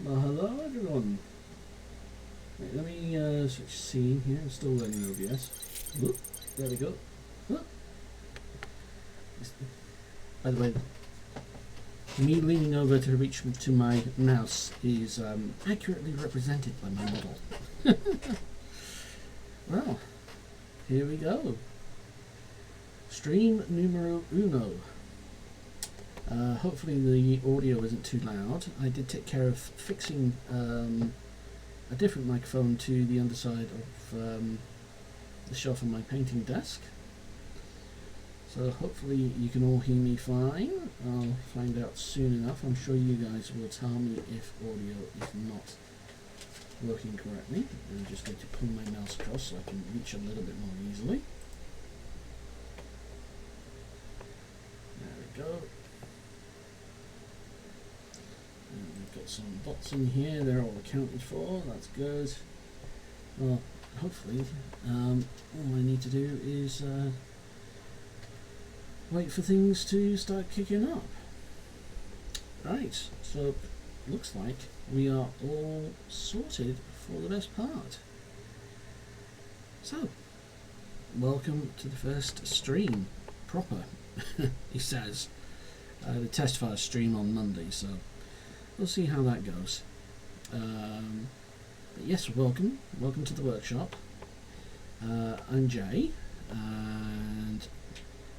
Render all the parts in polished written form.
Well, hello everyone. Right, let me switch scene here. I'm still running OBS. Whoop, there we go. Whoop. By the way, me leaning over to reach to my mouse is accurately represented by my model. Well, here we go. Stream numero uno. Hopefully the audio isn't too loud. I did take care of fixing a different microphone to the underside of the shelf on my painting desk. So hopefully you can all hear me fine. I'll find out soon enough. I'm sure you guys will tell me if audio is not working correctly. I'm just going to pull my mouse across so I can reach a little bit more easily. There we go. And we've got some dots in here, they're all accounted for, that's good. Well, hopefully, all I need to do is wait for things to start kicking up. Right, so looks like we are all sorted for the best part. So, welcome to the first stream, proper, he says. The test fire stream on Monday, so we'll see how that goes. But yes, welcome to the workshop. I'm Jay, and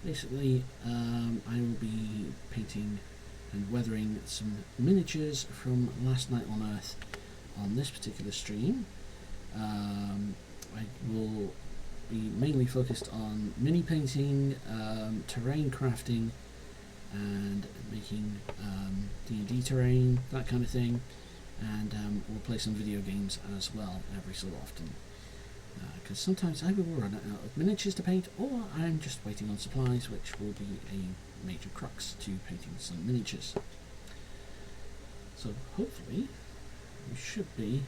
basically I will be painting and weathering some miniatures from Last Night on Earth on this particular stream. I will be mainly focused on mini painting, terrain crafting, and making D&D terrain, that kind of thing, and we'll play some video games as well every so often, because sometimes I will run out of miniatures to paint, or I'm just waiting on supplies, which will be a major crux to painting some miniatures. So hopefully we should be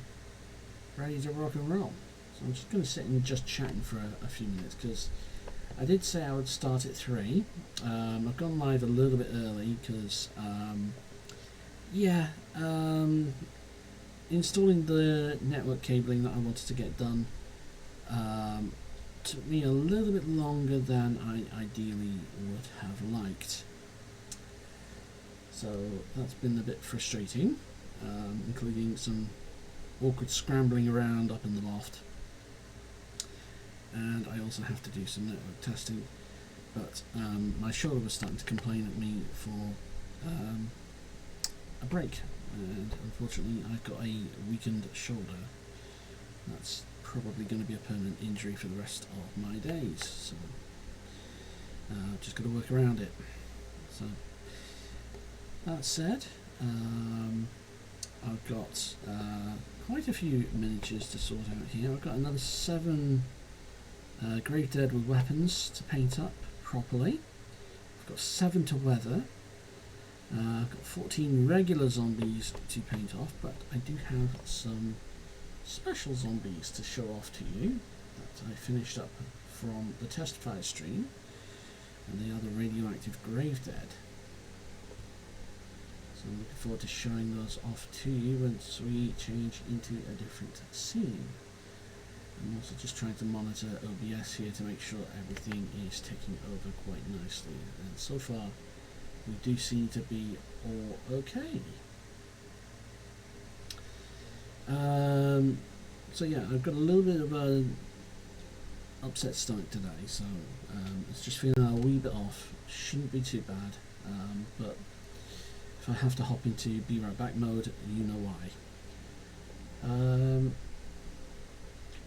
ready to rock and roll. So I'm just going to sit and just chatting for a few minutes, because I did say I would start at 3. I've gone live a little bit early because, installing the network cabling that I wanted to get done took me a little bit longer than I ideally would have liked. So that's been a bit frustrating, including some awkward scrambling around up in the loft. And I also have to do some network testing, but my shoulder was starting to complain at me for a break, and unfortunately I've got a weakened shoulder. That's probably going to be a permanent injury for the rest of my days, so I've just got to work around it. So that said, I've got quite a few miniatures to sort out here. I've got another 7 Gravedead with weapons to paint up properly. I've got 7 to weather. I've got 14 regular zombies to paint off, but I do have some special zombies to show off to you that I finished up from the test fire stream, and they are the radioactive Gravedead. So I'm looking forward to showing those off to you once we change into a different scene. I'm also just trying to monitor OBS here to make sure everything is taking over quite nicely, and so far we do seem to be all okay. So yeah, I've got a little bit of an upset stomach today, so it's just feeling a wee bit off. Shouldn't be too bad, but if I have to hop into be right back mode, you know why.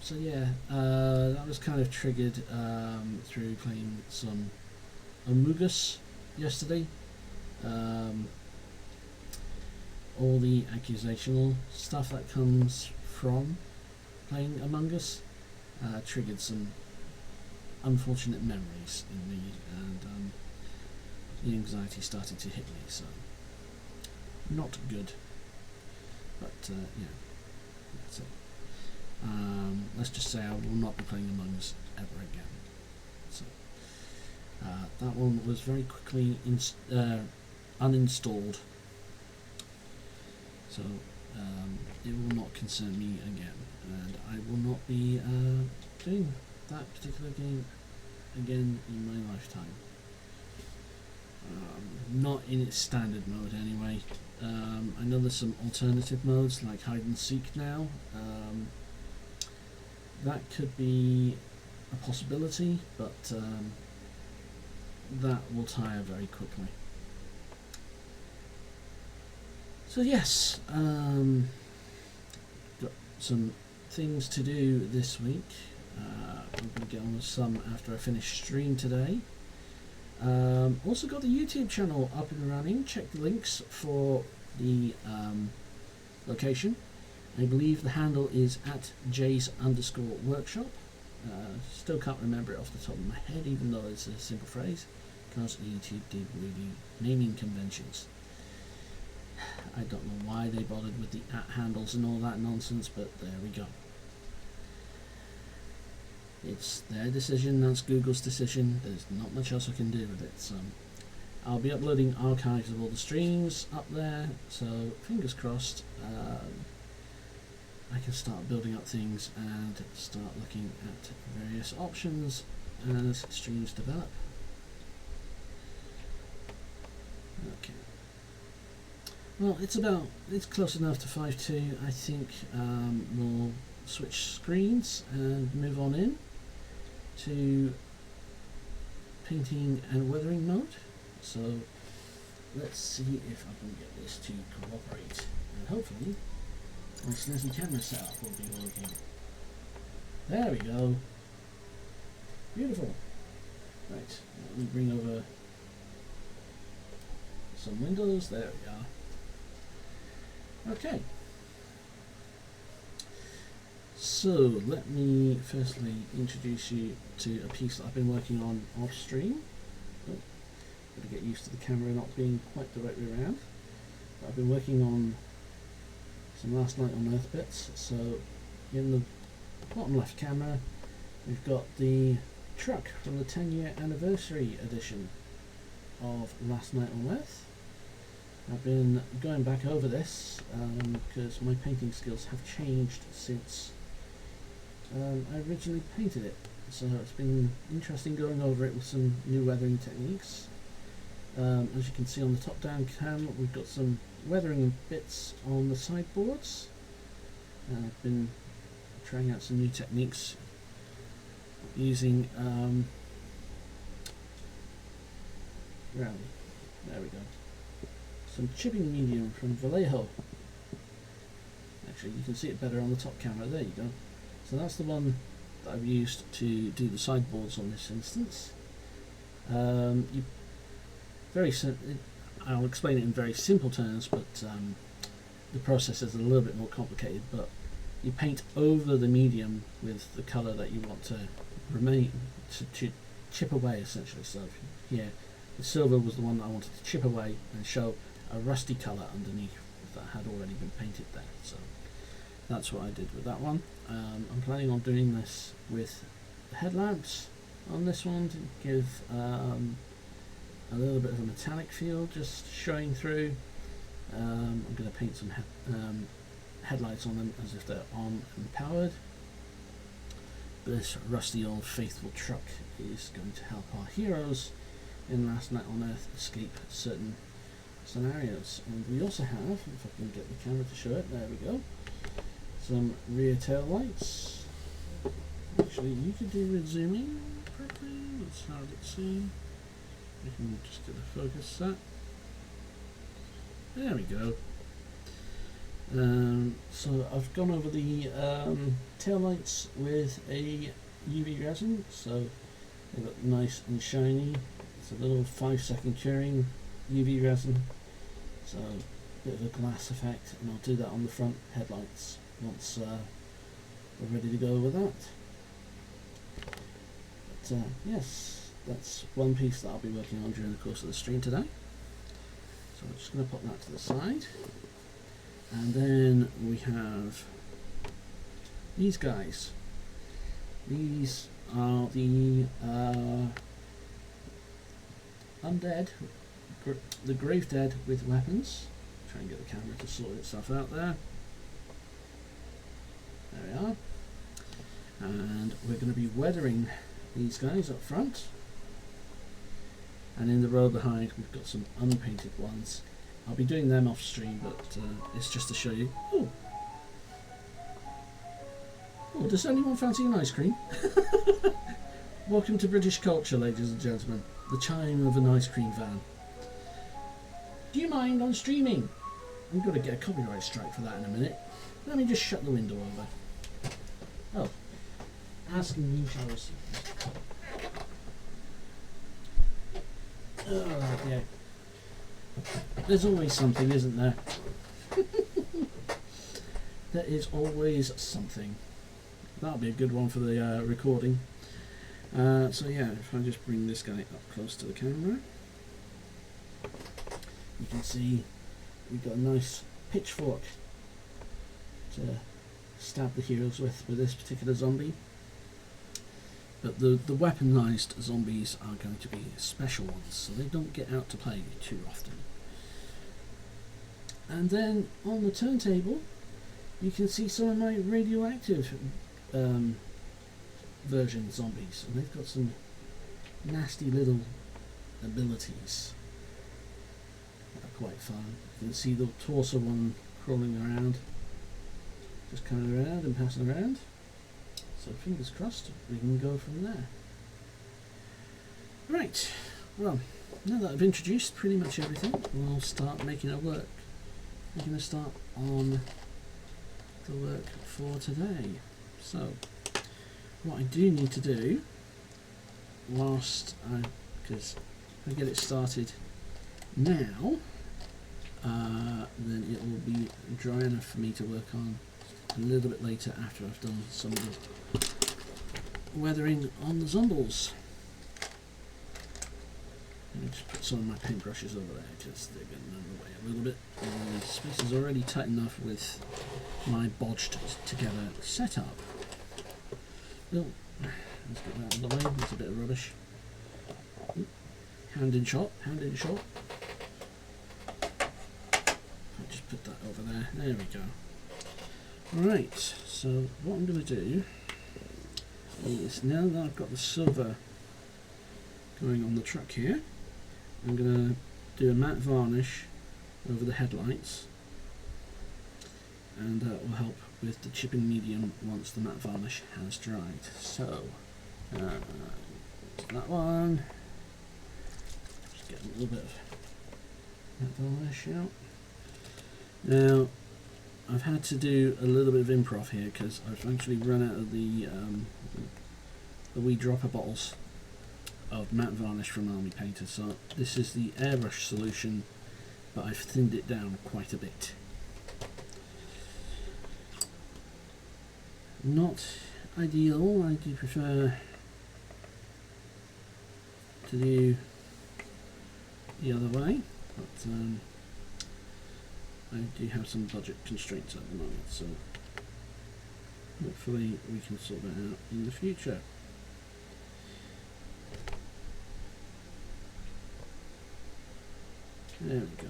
So yeah, that was kind of triggered through playing some Among Us yesterday. All the accusational stuff that comes from playing Among Us triggered some unfortunate memories in me, and the anxiety started to hit me, so not good. But yeah, that's it. Let's just say I will not be playing Among Us ever again. So that one was very quickly uninstalled. So it will not concern me again, and I will not be doing that particular game again in my lifetime. Not in its standard mode anyway. I know there's some alternative modes like hide and seek now. That could be a possibility, but that will tire very quickly. So yes, got some things to do this week. I'm going to get on with some after I finish stream today. Also got the YouTube channel up and running. Check the links for the location. I believe the handle is at jays_workshop. Still can't remember it off the top of my head, even though it's a simple phrase, because YouTube did really naming conventions. I don't know why they bothered with the @ handles and all that nonsense, but there we go. It's their decision, that's Google's decision. There's not much else I can do with it. So I'll be uploading archives of all the streams up there, so fingers crossed I can start building up things and start looking at various options as streams develop. Okay. Well, it's close enough to 5:2. I think we'll switch screens and move on in to painting and weathering mode. So let's see if I can get this to cooperate, and hopefully my snazzy camera setup will be working. There we go. Beautiful. Right, let me bring over some windows. There we are. Okay. So let me firstly introduce you to a piece that I've been working on off stream. Oh, gotta get used to the camera not being quite the right way around. But I've been working on some Last Night on Earth bits. So in the bottom left camera we've got the truck from the 10-year anniversary edition of Last Night on Earth. I've been going back over this because my painting skills have changed since I originally painted it, so it's been interesting going over it with some new weathering techniques. As you can see on the top down cam, we've got some weathering bits on the sideboards. I've been trying out some new techniques using there we go, some chipping medium from Vallejo. Actually, you can see it better on the top camera. There you go. So that's the one that I've used to do the sideboards on this instance. I'll explain it in very simple terms, but the process is a little bit more complicated. But you paint over the medium with the colour that you want to remain, to chip away essentially. So here, the silver was the one that I wanted to chip away and show a rusty colour underneath that had already been painted there. So that's what I did with that one. I'm planning on doing this with the headlamps on this one to give a little bit of a metallic feel, just showing through. I'm going to paint some headlights on them as if they're on and powered. This rusty old faithful truck is going to help our heroes in Last Night on Earth escape certain scenarios. And we also have, if I can get the camera to show it, there we go, some rear tail lights. Actually, you could do with zooming correctly. Let's have it seen. We can just get the focus set. There we go. So I've gone over the tail lights with a UV resin, so they look nice and shiny. It's a little 5-second curing UV resin, so a bit of a glass effect, and I'll do that on the front headlights once we're ready to go with that. But yes, that's one piece that I'll be working on during the course of the stream today. So I'm just going to put that to the side. And then we have these guys. These are the undead, the grave dead with weapons. Try and get the camera to sort itself out there. be weathering these guys up front, and in the row behind we've got some unpainted ones. I'll be doing them off stream, but it's just to show you. Oh, does anyone fancy an ice cream? Welcome to British culture, ladies and gentlemen. The chime of an ice cream van. Do you mind on streaming? I'm going to get a copyright strike for that in a minute. Let me just shut the window over. Oh, asking you shall receive. Oh, yeah. There's always something, isn't there? There is always something. That'll be a good one for the recording. So yeah, if I just bring this guy up close to the camera, you can see we've got a nice pitchfork to stab the heroes with this particular zombie. But the weaponized zombies are going to be special ones, so they don't get out to play too often. And then on the turntable, you can see some of my radioactive version zombies, and they've got some nasty little abilities that are quite fun. You can see the torso one crawling around, just coming around and passing around. So fingers crossed we can go from there. Right, well, now that I've introduced pretty much everything, we'll start making it work. We're going to start on the work for today. So what I do need to do, because if I get it started now, then it will be dry enough for me to work on a little bit later after I've done some of the weathering on the zombies. Let me just put some of my paintbrushes over there because they're getting in the way a little bit. And the space is already tight enough with my bodged together setup. Oh, let's get that out of the way, that's a bit of rubbish. Hand in shot, hand in shot. I'll just put that over there, there we go. Right, so what I'm going to do is, now that I've got the silver going on the truck here, I'm going to do a matte varnish over the headlights, and that will help with the chipping medium once the matte varnish has dried. So, that one, just get a little bit of matte varnish out. Now, I've had to do a little bit of improv here because I've actually run out of the wee dropper bottles of matte varnish from Army Painter. So this is the airbrush solution, but I've thinned it down quite a bit. Not ideal, I do prefer to do the other way, but I do have some budget constraints at the moment, so hopefully we can sort that out in the future. There we go.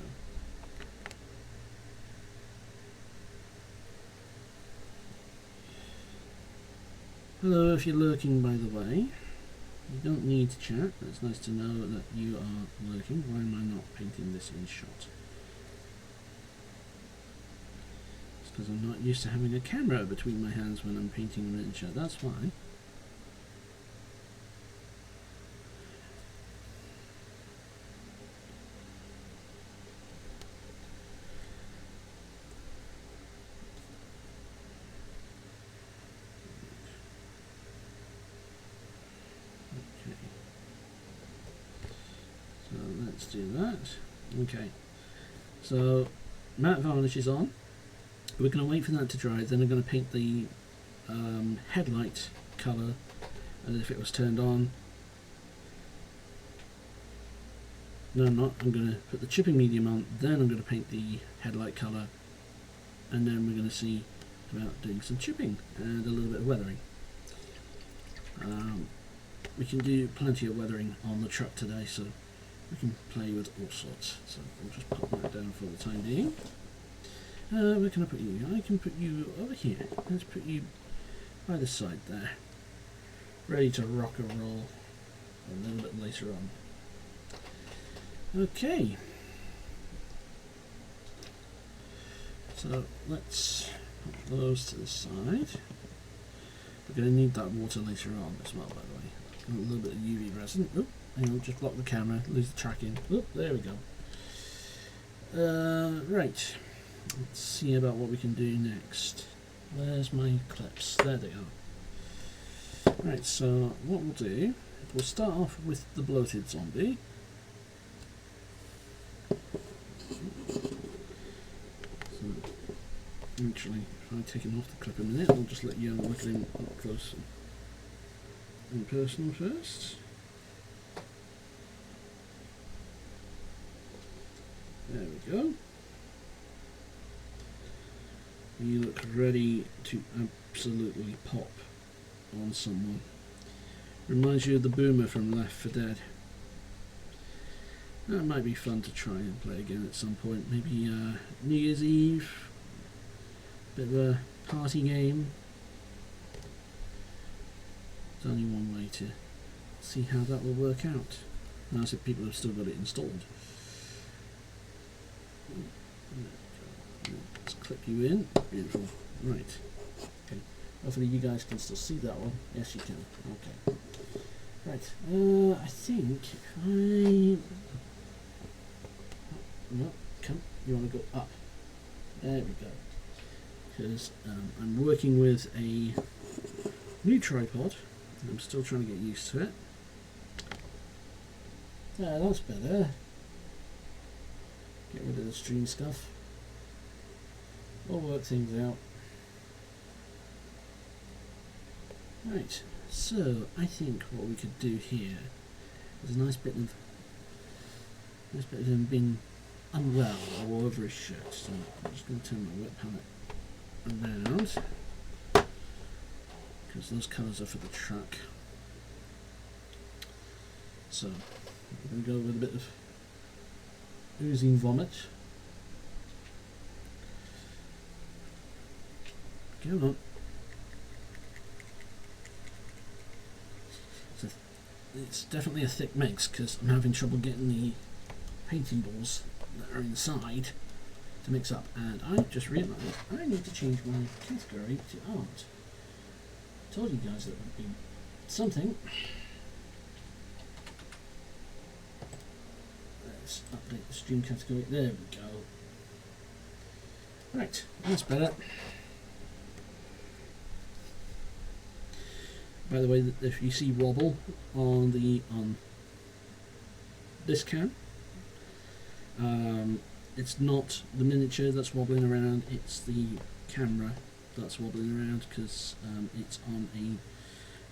Hello, if you're lurking, by the way. You don't need to chat, but it's nice to know that you are lurking. Why am I not painting this in shot? It's because I'm not used to having a camera between my hands when I'm painting miniature, that's why. Let's do that. Okay, so matte varnish is on. We're going to wait for that to dry, then I'm going to paint the headlight colour as if it was turned on. No, I'm not. I'm going to put the chipping medium on, then I'm going to paint the headlight colour, and then we're going to see about doing some chipping and a little bit of weathering. We can do plenty of weathering on the truck today, so we can play with all sorts. So we'll just pop that down for the time being. Where can I put you? I can put you over here. Let's put you by the side there. ready to rock and roll a little bit later on. Okay, so let's put those to the side. We're going to need that water later on as well, by the way. A little bit of UV resin. Oh, hang on, just block the camera, lose the tracking. Oh, there we go. Right, let's see about what we can do next. Where's my clips? There they are. Right, so what we'll do, we'll start off with the bloated zombie. So, actually, if I take him off the clip a minute, I'll just let you look at him up close and personal first. There we go. You look ready to absolutely pop on someone. Reminds you of the boomer from Left 4 Dead. That might be fun to try and play again at some point. Maybe New Year's Eve. Bit of a party game. There's only one way to see how that will work out. Nice if people have still got it installed. Let's clip you in. Beautiful. Right. Okay. Hopefully you guys can still see that one. Yes, you can. Okay. Right. I think if I... No, come. You want to go up. There we go. Because I'm working with a new tripod. I'm still trying to get used to it. Yeah, that's better. Get rid of the stream stuff. We'll work things out. Right, so I think what we could do here is a nice bit of him being unwell all over his shirt. So I'm just going to turn my wet palette around because those colours are for the truck. So we're going to go with a bit of oozing vomit. Come on. It's definitely a thick mix because I'm having trouble getting the painting balls that are inside to mix up, and I just realised I need to change my category to art. Told you guys that would be something. Let's update the stream category. There we go. Right, that's better. By the way, if you see wobble on this cam, it's not the miniature that's wobbling around, it's the camera that's wobbling around because it's on a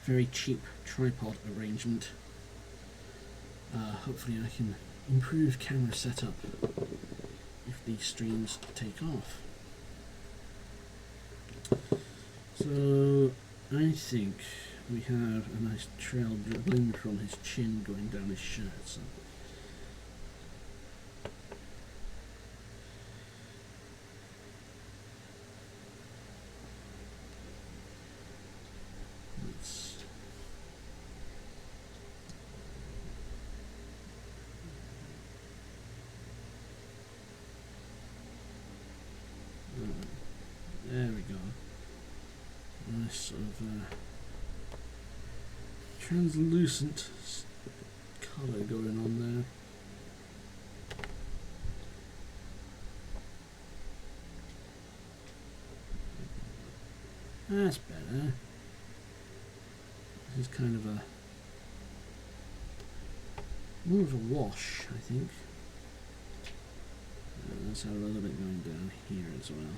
very cheap tripod arrangement. Hopefully I can improve camera setup if these streams take off. So I think we have a nice trail dribbling from his chin going down his shirt. So let's there we go. Nice sort of translucent colour going on there. That's better. This is kind of a more of a wash, I think. Let's have a little bit going down here as well.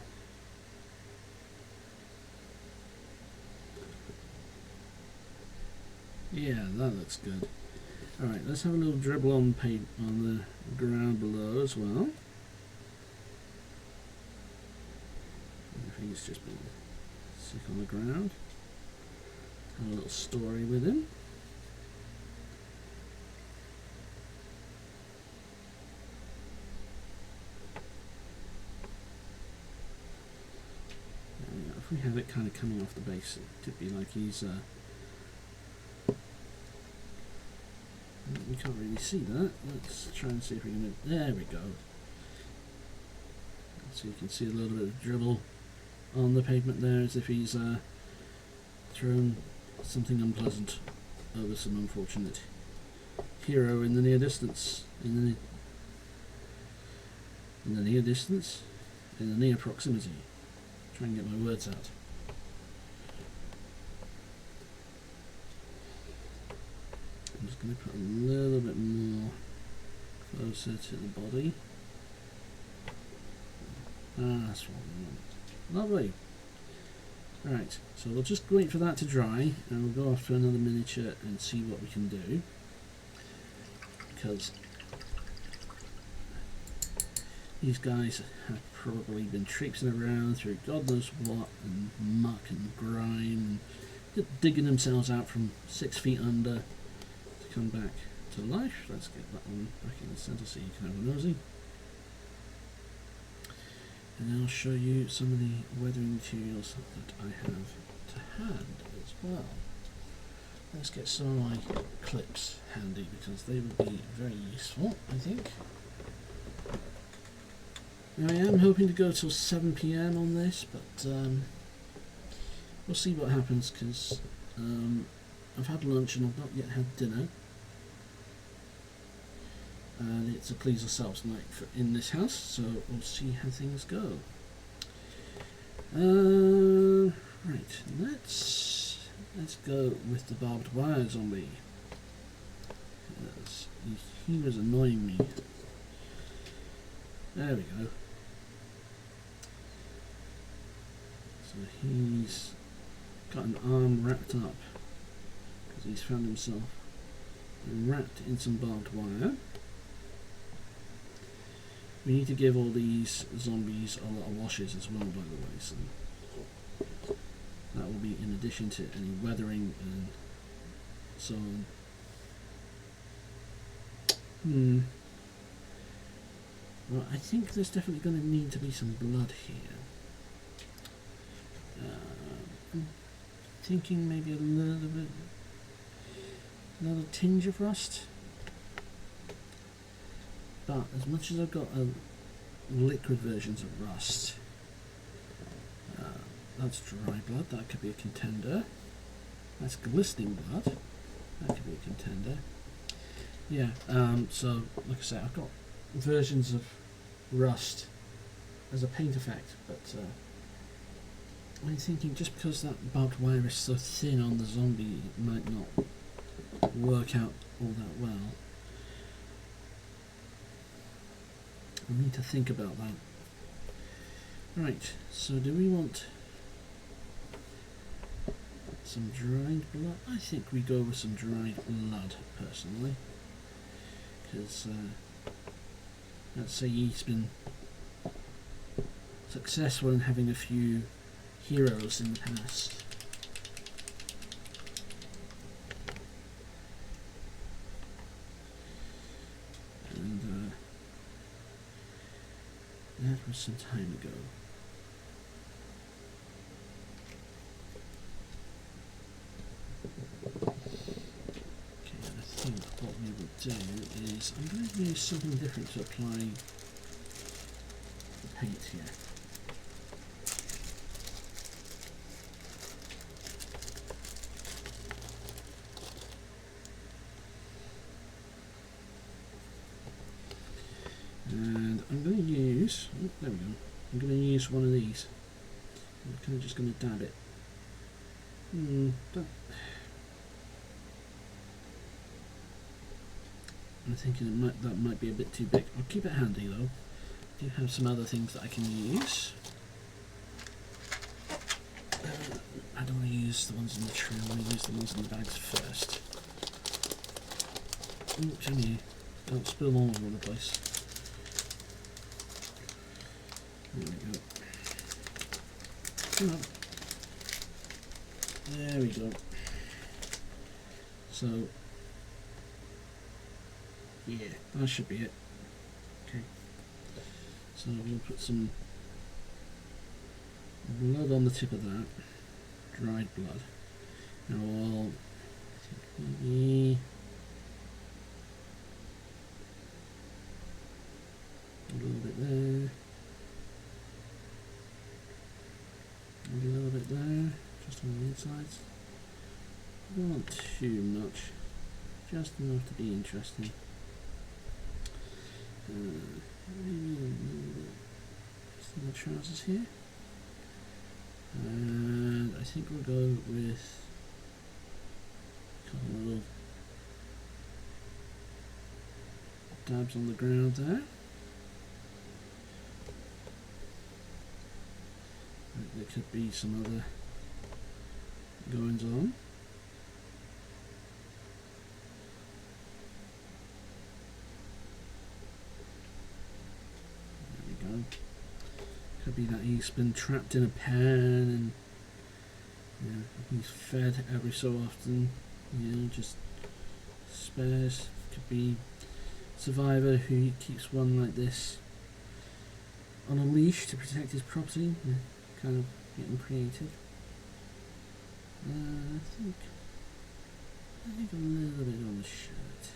Yeah, that looks good. Alright, let's have a little dribble on paint on the ground below as well. I think he's just been sick on the ground. Have a little story with him. If we have it kind of coming off the base, it could be like he's You can't really see that. Let's try and see if we can... There we go. So you can see a little bit of dribble on the pavement there, as if he's thrown something unpleasant over some unfortunate hero in the near distance. In the near distance? In the near proximity. Try and get my words out. I'm just going to put a little bit more closer to the body. That's what we want. Lovely. Right, so we'll just wait for that to dry and we'll go off to another miniature and see what we can do. Because these guys have probably been traipsing around through God knows what, and muck and grime, and digging themselves out from 6 feet under to come back to life. Let's get that one back in the centre so you can have a nosy. And I'll show you some of the weathering materials that I have to hand as well. Let's get some of my clips handy because they would be very useful, I think. Now I am hoping to go till 7 PM on this, but we'll see what happens because I've had lunch and I've not yet had dinner. And it's a please yourselves night in this house, so we'll see how things go. Right, let's go with the barbed wire zombie. Yes, he was annoying me. There we go. So he's got an arm wrapped up because he's found himself wrapped in some barbed wire. We need to give all these zombies a lot of washes as well, by the way, so that will be in addition to any weathering and so on. Well, I think there's definitely going to need to be some blood here. I'm thinking maybe a little tinge of rust. But as much as I've got liquid versions of rust, that's dry blood, that could be a contender. That's glistening blood, that could be a contender. Yeah, so like I say, I've got versions of rust as a paint effect, but I'm thinking just because that barbed wire is so thin on the zombie, it might not work out all that well. We need to think about that. Right, so do we want some dried blood? I think we go with some dried blood, personally. Because, let's say he's been successful in having a few heroes in the past. And, that was some time ago. Okay, I think what we will do is I'm going to use something different to apply the paint here. And I'm going to use, oh, there we go, I'm going to use one of these. I'm kind of just going to dab it. I'm thinking that might be a bit too big. I'll keep it handy though. I do have some other things that I can use. I don't want to use the ones in the tray, I want to use the ones in the bags first. Oh, Jimmy, don't spill all over the place. There we go. Come on. There we go. So, yeah, that should be it. Okay. So we'll put some blood on the tip of that. Dried blood. Now I'll maybe A little bit there. And a little bit there, just on the insides. Don't want too much, just enough to be interesting. Maybe a little bit just in the trousers here. And I think we'll go with a couple of little dabs on the ground there. There could be some other goings on. There we go. Could be that he's been trapped in a pen and he's fed every so often, just spares. Could be survivor who keeps one like this on a leash to protect his property. Kind of getting creative. I think a little bit on the shirt.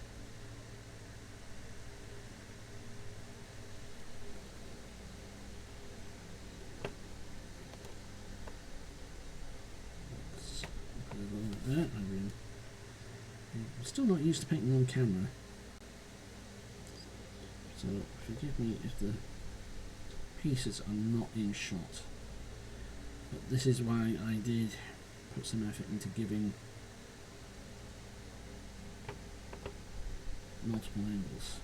Let's put a little like that. I'm still not used to painting on camera, so forgive me if the pieces are not in shot. But this is why I did put some effort into giving multiple angles.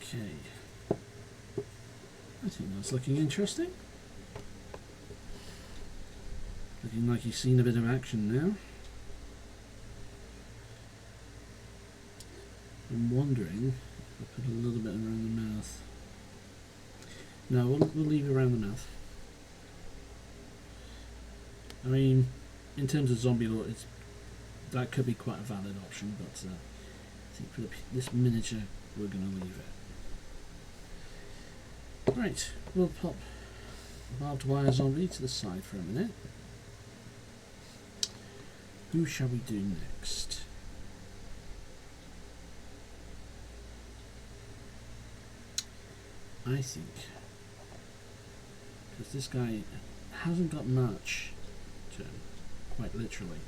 Okay, I think that's looking interesting. Looking like he's seen a bit of action now. I'm wondering if I put a little bit around the mouth. No, we'll leave it around the mouth. I mean, in terms of zombie lore, that could be quite a valid option, but I think for this miniature, we're going to leave it. Right, we'll pop barbed wire zombie to the side for a minute. Who shall we do next? I think, because this guy hasn't got much to him, quite literally.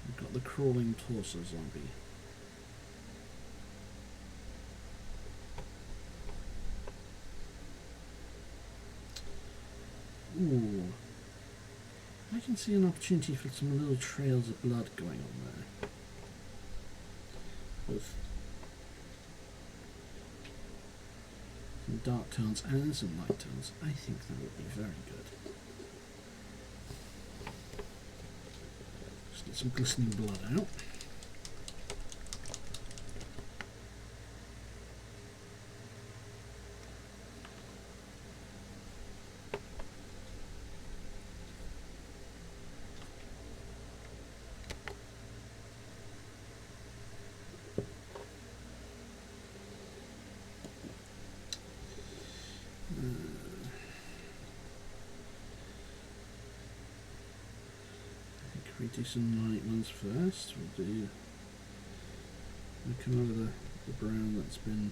We've got the crawling torso zombie. Ooh, I can see an opportunity for some little trails of blood going on there. Both some dark tones and some light tones. I think that would be very good. Just get some glistening blood out. We do some light ones first. We'll come over the brown that's been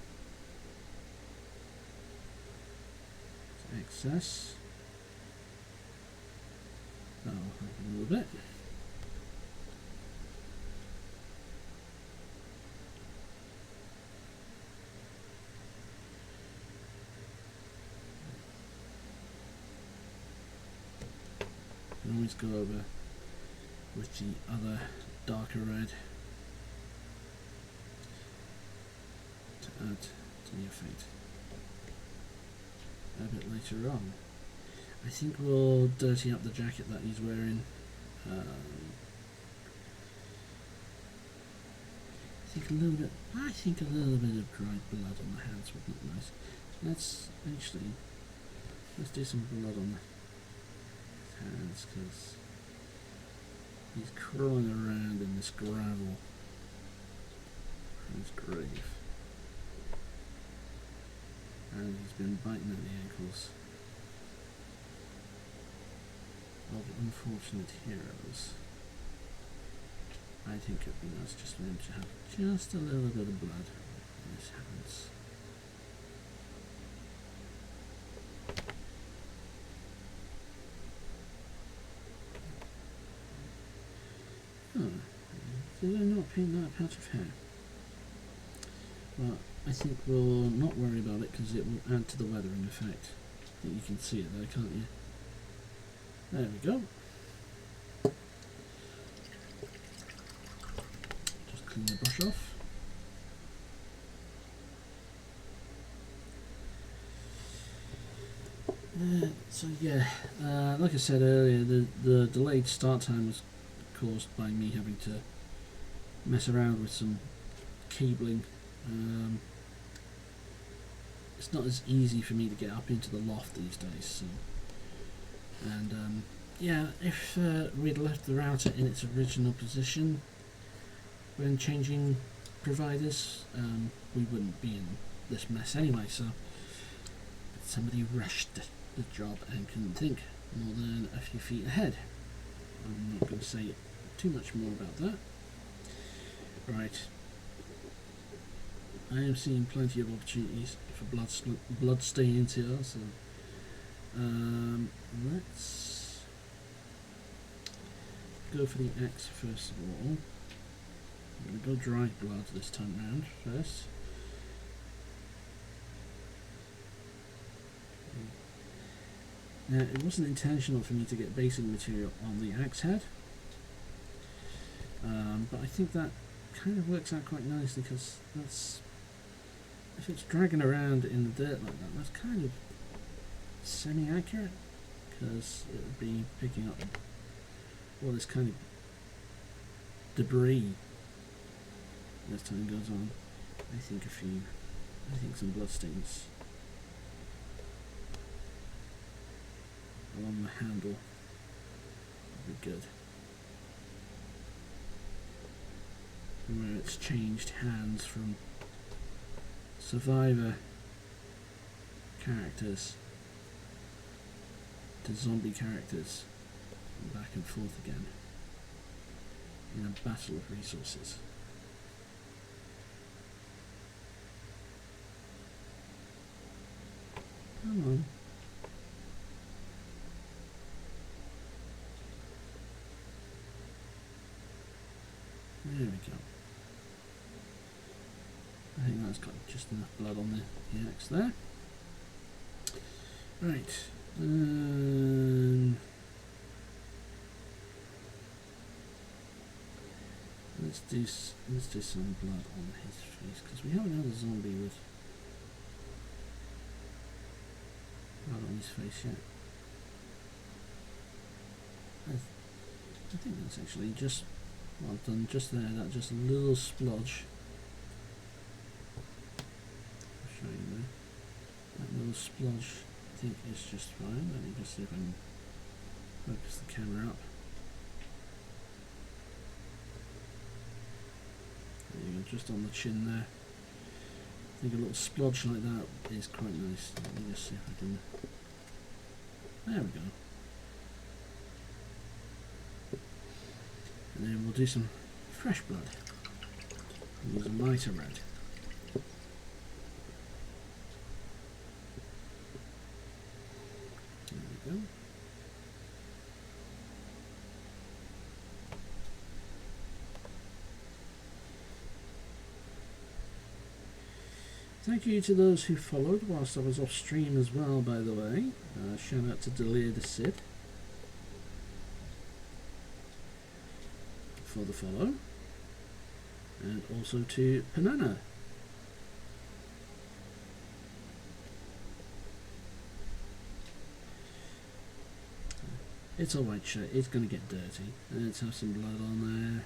excess. That'll help a little bit. You can always go over with the other darker red to add to the effect a bit later on. I think we'll dirty up the jacket that he's wearing. I think a little bit of dried blood on the hands would look nice. Let's do some blood on the hands, because he's crawling around in this gravel from his grave, and he's been biting at the ankles of unfortunate heroes. I think it'd be nice just for him to have just a little bit of blood in his hands. Oh, did I not paint that patch of hair? Well, I think we'll not worry about it because it will add to the weathering effect. I think you can see it there, can't you? There we go. Just clean the brush off. So yeah, like I said earlier, the delayed start time was caused by me having to mess around with some cabling. It's not as easy for me to get up into the loft these days, so. And yeah, if we'd left the router in its original position when changing providers, we wouldn't be in this mess anyway, so somebody rushed the job and couldn't think more than a few feet ahead. I'm not going to say too much more about that. Right. I am seeing plenty of opportunities for blood stains here, so let's go for the axe first of all. I'm going to go dry blood this time round first. Now, it wasn't intentional for me to get basic material on the axe head, but I think that kind of works out quite nicely because that's, if it's dragging around in the dirt like that, that's kind of semi-accurate because it would be picking up all this kind of debris as time goes on. I think some bloodstains along the handle would be good. Where it's changed hands from survivor characters to zombie characters and back and forth again in a battle of resources. Come on. There we go. I think that's got just enough blood on the axe there. Right. Let's do some blood on his face because we haven't had a zombie with blood on his face yet. I think that's actually just what I've done just there. That just a little splodge. I'll show you there. That little splodge I think is just fine. Let me just see if I can focus the camera up. There you go, just on the chin there. I think a little splodge like that is quite nice. Let me just see if I can. There we go. And then we'll do some fresh blood. We'll use a lighter red. There we go. Thank you to those who followed whilst I was off stream as well, by the way. Shout out to Delir the Sid for the follow, and also to Panana. It's a white shirt, it's going to get dirty. Let's have some blood on there.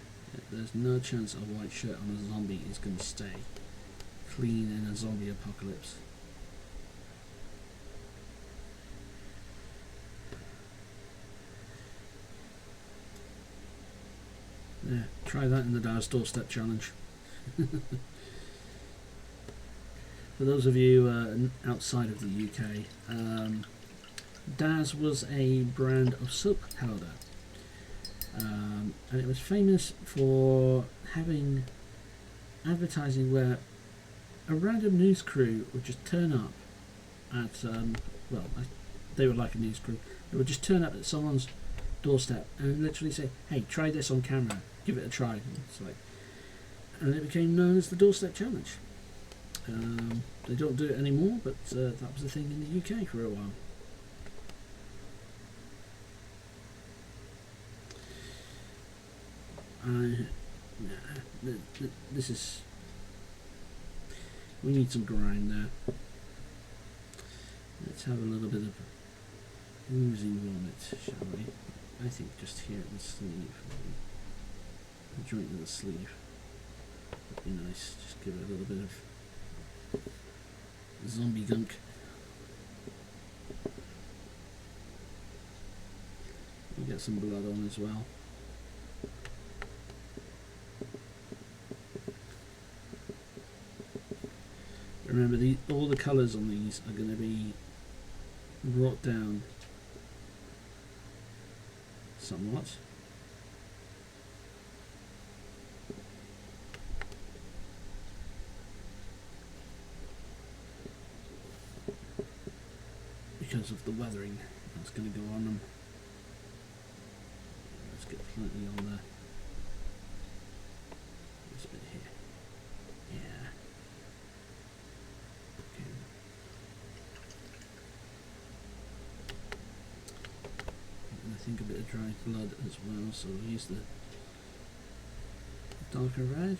There's no chance a white shirt on a zombie is going to stay clean in a zombie apocalypse. Yeah, try that in the Daz Doorstep Challenge. For those of you outside of the UK, Daz was a brand of soap powder. and it was famous for having advertising where a random news crew would just turn up at they were like a news crew. They would just turn up at someone's doorstep and literally say, "Hey, try this on camera. Give it a try." And it became known as the Doorstep Challenge. They don't do it anymore, but that was a thing in the UK for a while. This is... We need some grind there. Let's have a little bit of oozing vomit, shall we? I think just here at the sleeve. A joint of the sleeve would be nice. Just give it a little bit of zombie gunk. We get some blood on as well. Remember, all the colours on these are going to be brought down somewhat. Because of the weathering that's going to go on them. Let's get plenty on there. This bit here. Yeah. Okay. And I think a bit of dried blood as well, so we'll use the darker red.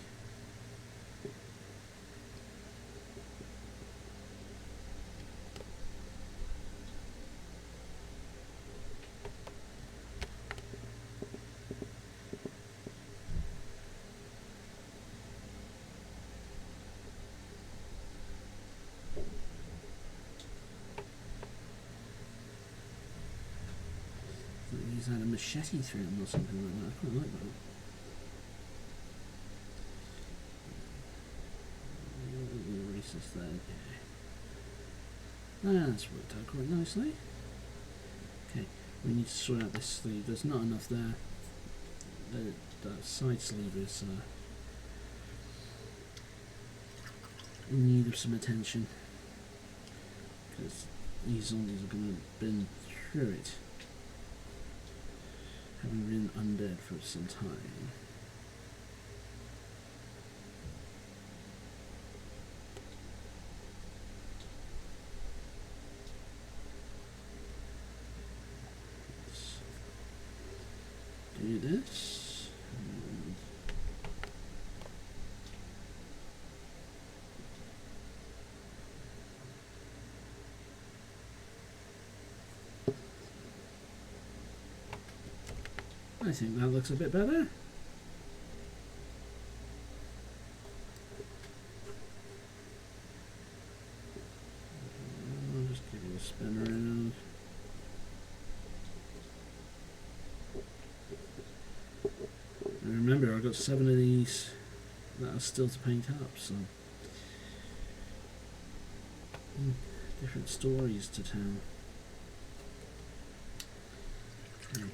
He's had a machete through him or something like that. I quite like that. Erase there. That's worked out quite nicely. Okay, we need to sort out this sleeve. There's not enough there. That side sleeve is in need of some attention, because these zombies are going to bend through it, having been undead for some time. Let's do this. I think that looks a bit better. I'll just give you a spin around. And remember, I've got 7 of these that are still to paint up, so different stories to tell. Okay.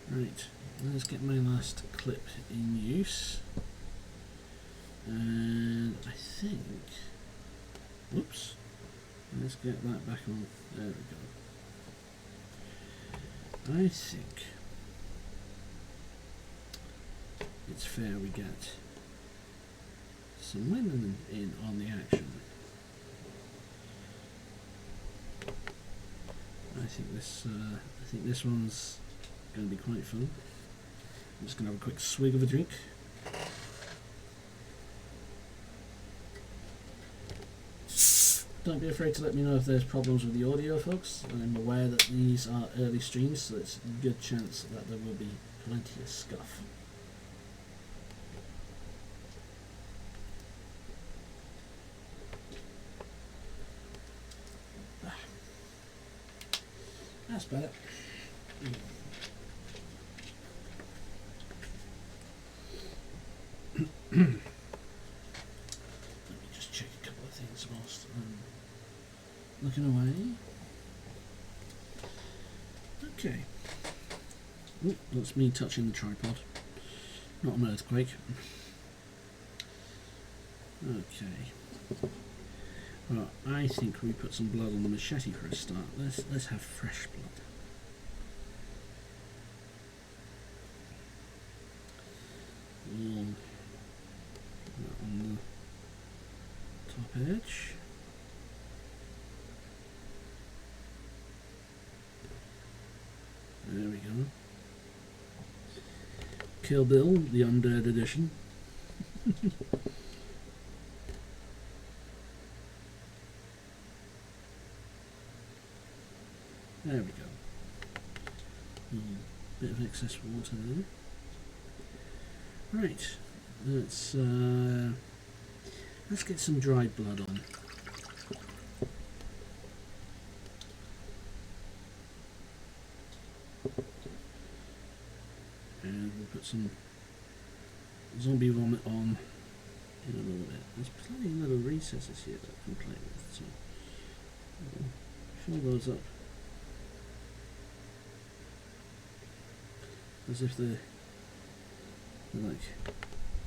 Right, let's get my last clip in use, and I think, whoops, let's get that back on. There we go. I think it's fair we get some women in on the action. I think this one's going to be quite fun. I'm just going to have a quick swig of a drink. Don't be afraid to let me know if there's problems with the audio, folks. I'm aware that these are early streams, so it's a good chance that there will be plenty of scuff. That's better. Let me just check a couple of things whilst I'm looking away. Okay. Oh, that's me touching the tripod, not an earthquake. Okay. Well, I think we put some blood on the machete for a start. Let's have fresh blood. On the top edge. There we go. Kill Bill, the undead edition. There we go. Bit of excess water there. Right, let's get some dried blood on. And we'll put some zombie vomit on in a little bit. There's plenty of little recesses here that I can play with, so fill those up as if they're like,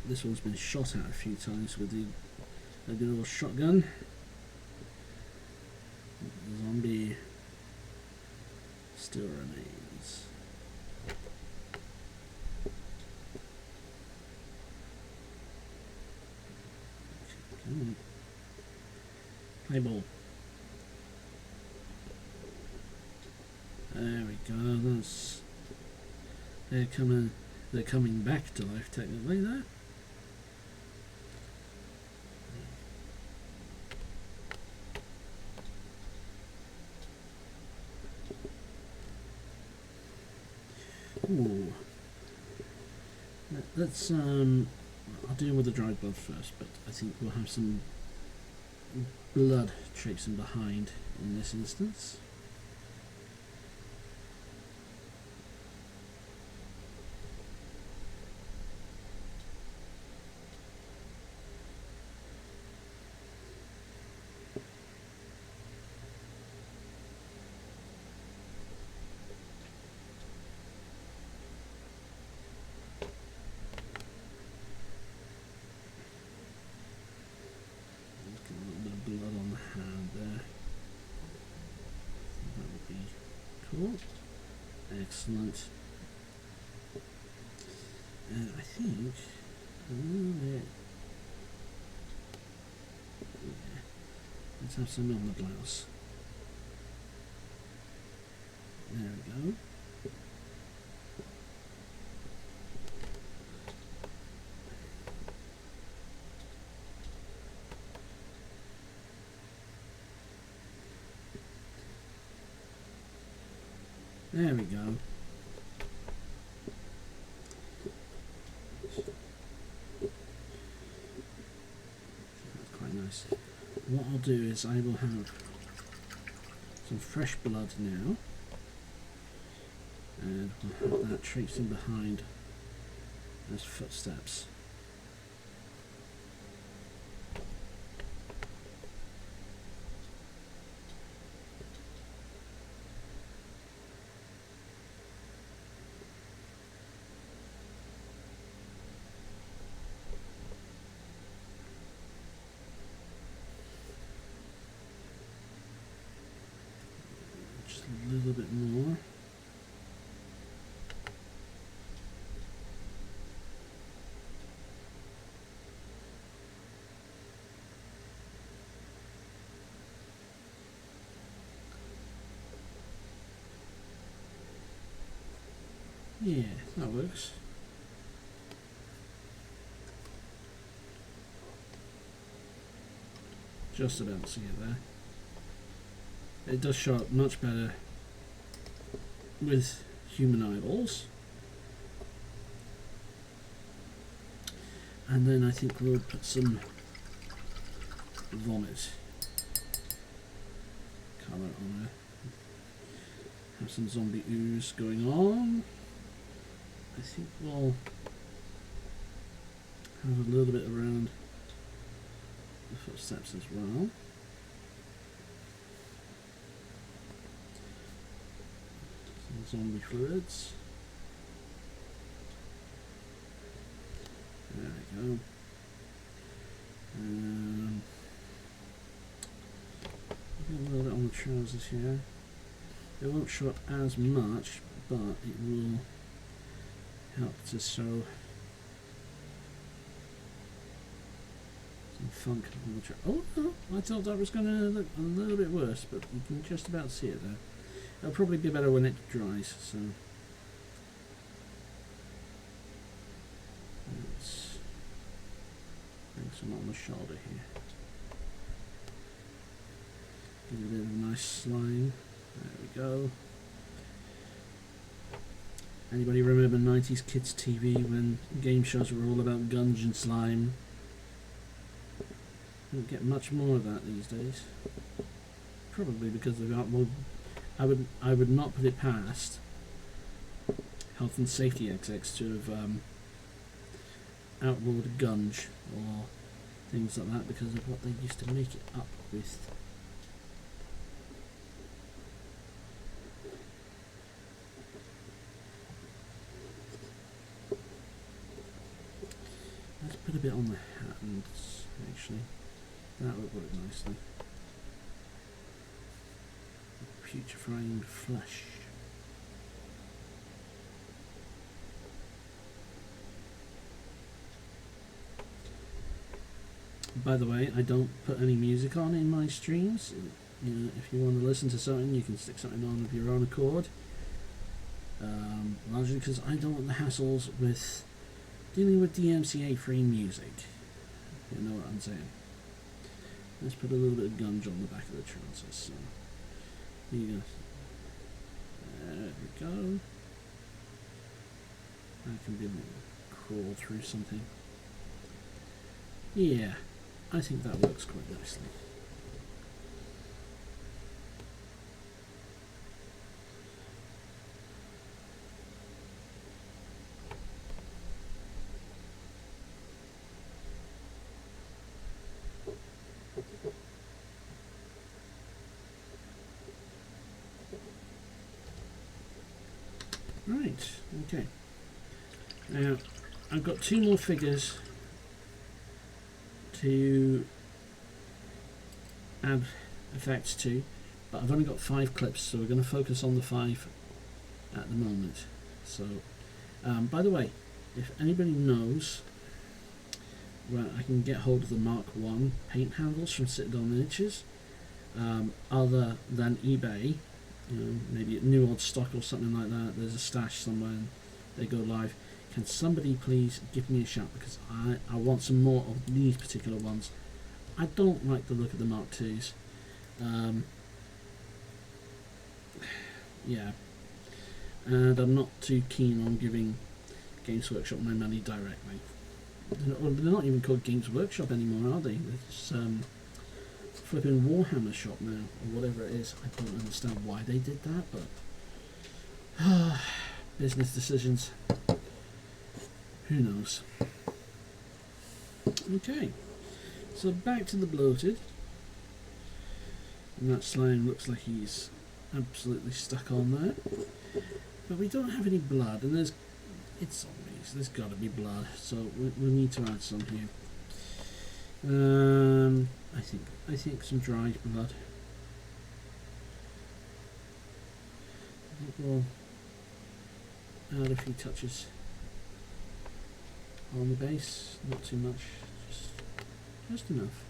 this one's been shot at a few times with a good old shotgun. The zombie still remains. Come on. Play ball. There we go. They're coming back to life technically there. Ooh. Let's I'll deal with the dried blood first, but I think we'll have some blood traipsing behind in this instance. Cool. Excellent. And I think a little bit. Yeah. Let's have some on the blouse. There we go. There we go. That's quite nice. What I'll do is I will have some fresh blood now, and we'll have that traipsing behind as footsteps. Just a little bit more. Yeah, that works. Just about to get there. It does show up much better with human eyeballs. And then I think we'll put some vomit colour on there. Have some zombie ooze going on. I think we'll have a little bit around the footsteps as well. Some zombie fluids. go. A little bit on the trousers here. It won't show up as much, but it will help to show some funk on the trousers. Oh no, I thought that was going to look a little bit worse, but you can just about see it there. It'll probably be better when it dries, so let's bring some on the shoulder here. Give it a bit of a nice slime. There we go. Anybody remember 90s kids TV when game shows were all about guns and slime? Don't get much more of that these days. Probably because they've got more. I would not put it past health and safety execs to have outlawed gunge or things like that because of what they used to make it up with. Let's put a bit on the hands, actually. That would work nicely. Putrefying flesh. By the way, I don't put any music on in my streams. You know, if you want to listen to something, you can stick something on of your own accord. Largely because I don't want the hassles with dealing with DMCA-free music. You know what I'm saying? Let's put a little bit of gunge on the back of the trousers. So. Here you go. There we go. I can be able to crawl through something. Yeah, I think that works quite nicely. Right, okay. Now, I've got two more figures to add effects to, but I've only got 5 clips, so we're going to focus on the 5 at the moment. So, by the way, if anybody knows where I can get hold of the Mark 1 paint handles from Citadel Miniatures, other than eBay, maybe at New Old Stock or something like that, there's a stash somewhere and they go live, can somebody please give me a shout, because I want some more of these particular ones. I don't like the look of the Mark IIs. Yeah, and I'm not too keen on giving Games Workshop my money directly. They're not even called Games Workshop anymore, are they? It's flipping Warhammer Shop now, or whatever it is. I don't understand why they did that, but business decisions. Who knows? Okay, so back to the bloated. And that slime looks like he's absolutely stuck on there. But we don't have any blood, and it's zombies. There's got to be blood, so we need to add some here. I think some dried blood. I think we'll add a few touches on the base, not too much, just enough.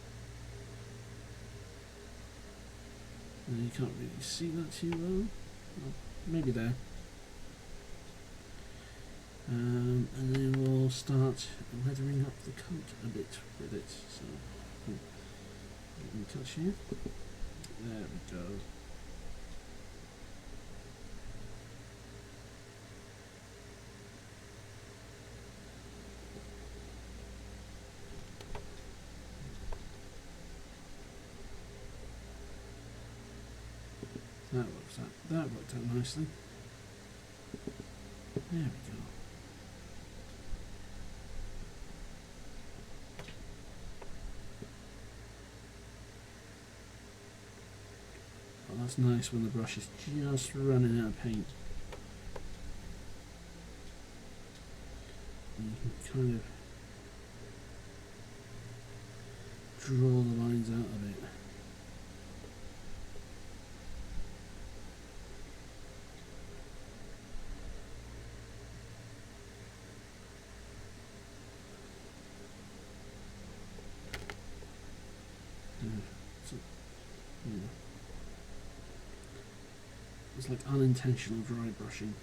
And you can't really see that too well. Well, maybe there. And then we'll start weathering up the coat a bit with it. So, let me touch here. There we go. That worked out nicely. There we go. Oh, that's nice when the brush is just running out of paint. And you can kind of draw the lines out a bit. It's like unintentional dry brushing.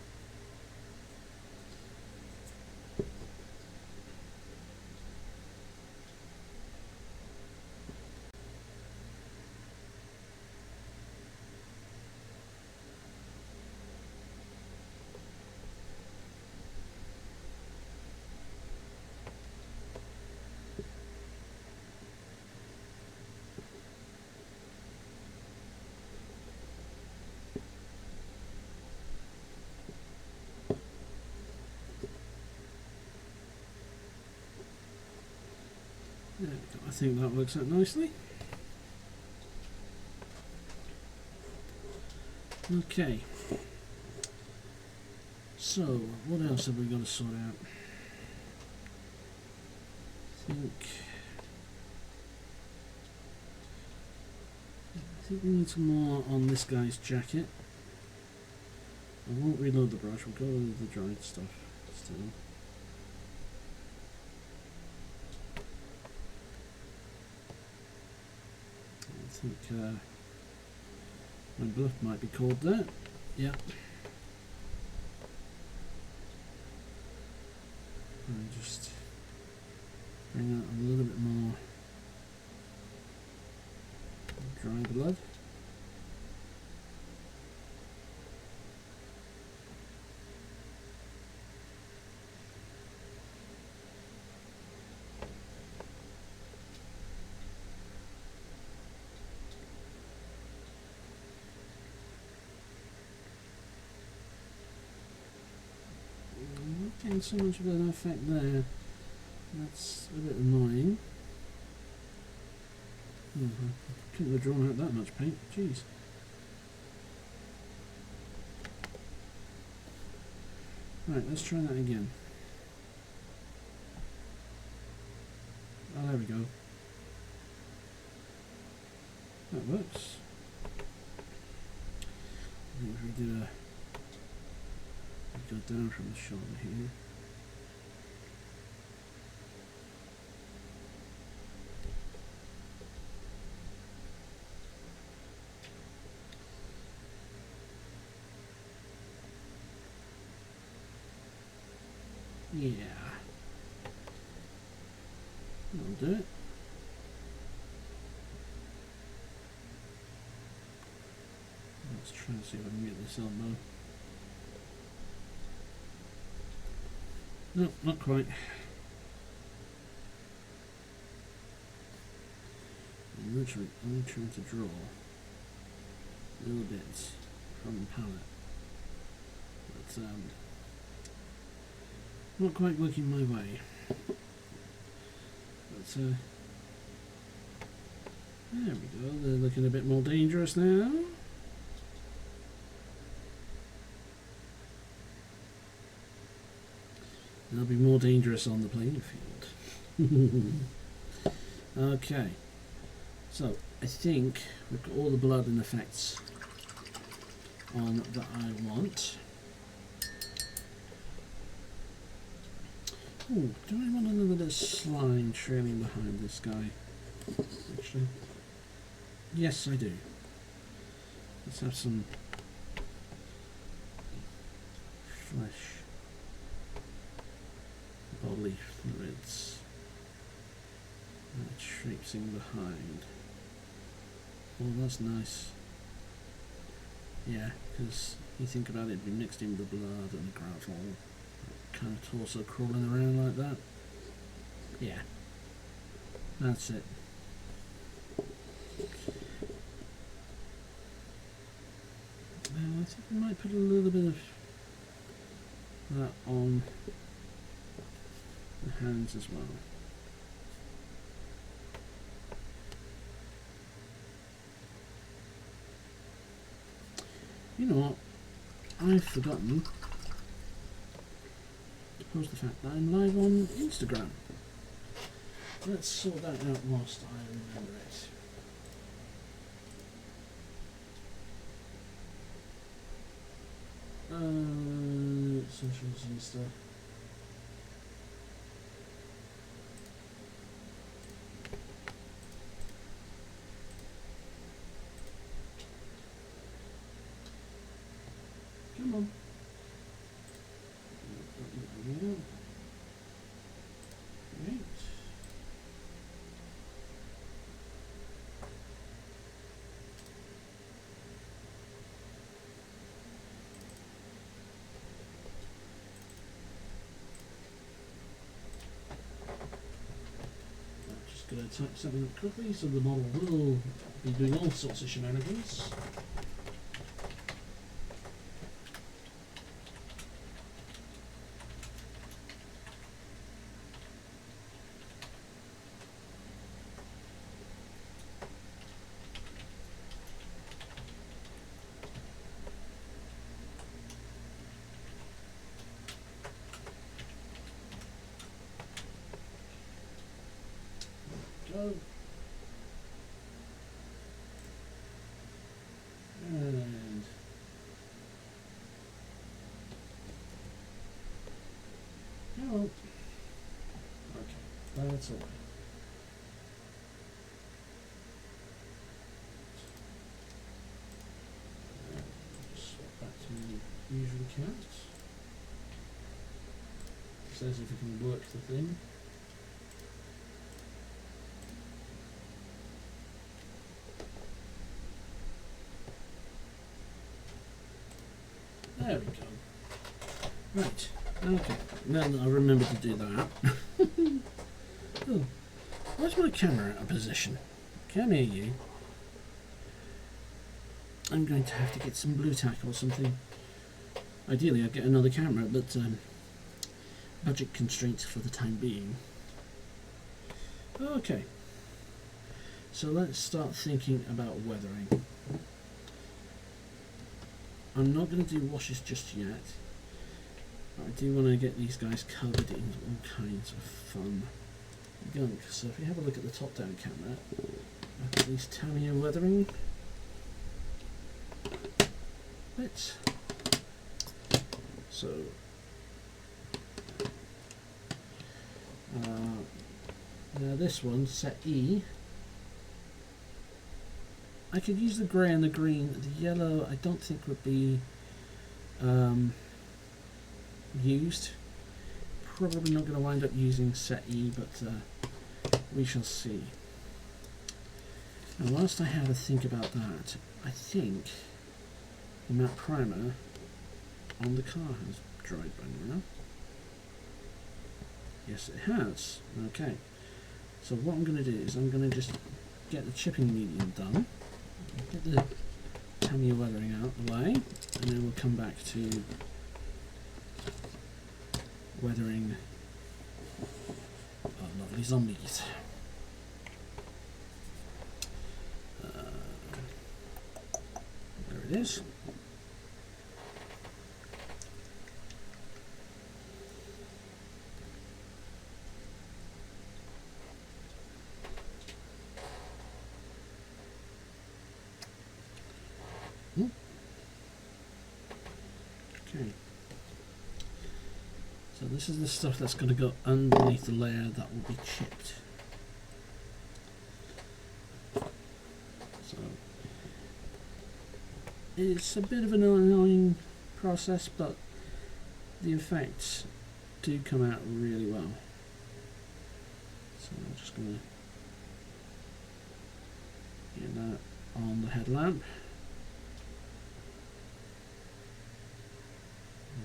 There we go. I think that works out nicely. Okay. So, what else have we got to sort out? I think we need some more on this guy's jacket. I won't reload the brush, we'll go with the dried stuff still. I think my bluff might be called there. Yeah. And just bring out a little bit more dry blood. Getting so much of an effect there. That's a bit annoying. I couldn't have drawn out that much paint. Jeez. Right, let's try that again. Oh, there we go. That works. I think if we did a go down from the shoulder here. Yeah. That'll do it. Let's try and see if I can get this elbow. No, not quite. I'm literally only trying to draw little bits from the palette, but not quite working my way. But there we go. They're looking a bit more dangerous now. They'll be more dangerous on the playing field. Okay, so I think we've got all the blood and effects on that I want. Oh, do I want another bit of slime trailing behind this guy? Actually, yes, I do. Let's have some flesh. Body fluids traipsing behind. Oh, that's nice. Yeah, because you think about it, it'd be mixed in with the blood and the gravel, kind of torso crawling around like that. Yeah, that's it. I think we might put a little bit of that on the hands as well. You know what? I've forgotten to post the fact that I'm live on Instagram. let's sort that out whilst I remember it. Socials and stuff. Come on. Right. Just going to type something up quickly so the model will be doing all sorts of shenanigans. Go. And no. Okay, that's all right. Swap back to the usual count. Says if we can work the thing. There we go. Right. Okay. Now that I remember to do that. Oh, where's my camera out of position? Come here, you. I'm going to have to get some blue tack or something. Ideally, I'd get another camera, but budget constraints for the time being. Okay. So let's start thinking about weathering. I'm not going to do washes just yet. I do want to get these guys covered in all kinds of fun gunk. So if we have a look at the top-down camera, at these Tamiya weathering bits. So now this one, set E. I could use the grey and the green. The yellow I don't think would be used. Probably not going to wind up using set E, but we shall see. Now whilst I have a think about that, I think the matte primer on the car has dried by now. Yes, it has. Okay. So what I'm going to do is I'm going to just get the chipping medium done. Get the Tamiya weathering out of the way, and then we'll come back to weathering our lovely zombies. There it is. Okay. So this is the stuff that's going to go underneath the layer that will be chipped. So it's a bit of an annoying process, but the effects do come out really well. So I'm just going to get that on the headlamp.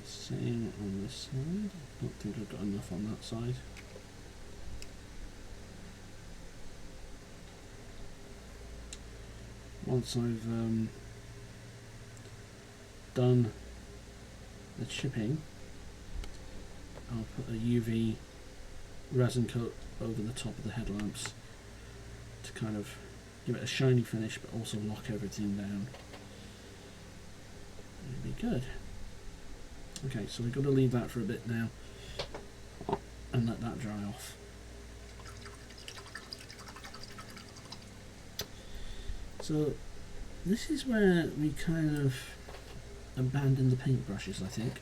Same on this side. I don't think I've got enough on that side. Once I've done the chipping, I'll put a UV resin coat over the top of the headlamps to kind of give it a shiny finish, but also lock everything down. It'll be good. Okay, so we've got to leave that for a bit now and let that dry off. So this is where we kind of abandon the paintbrushes, I think,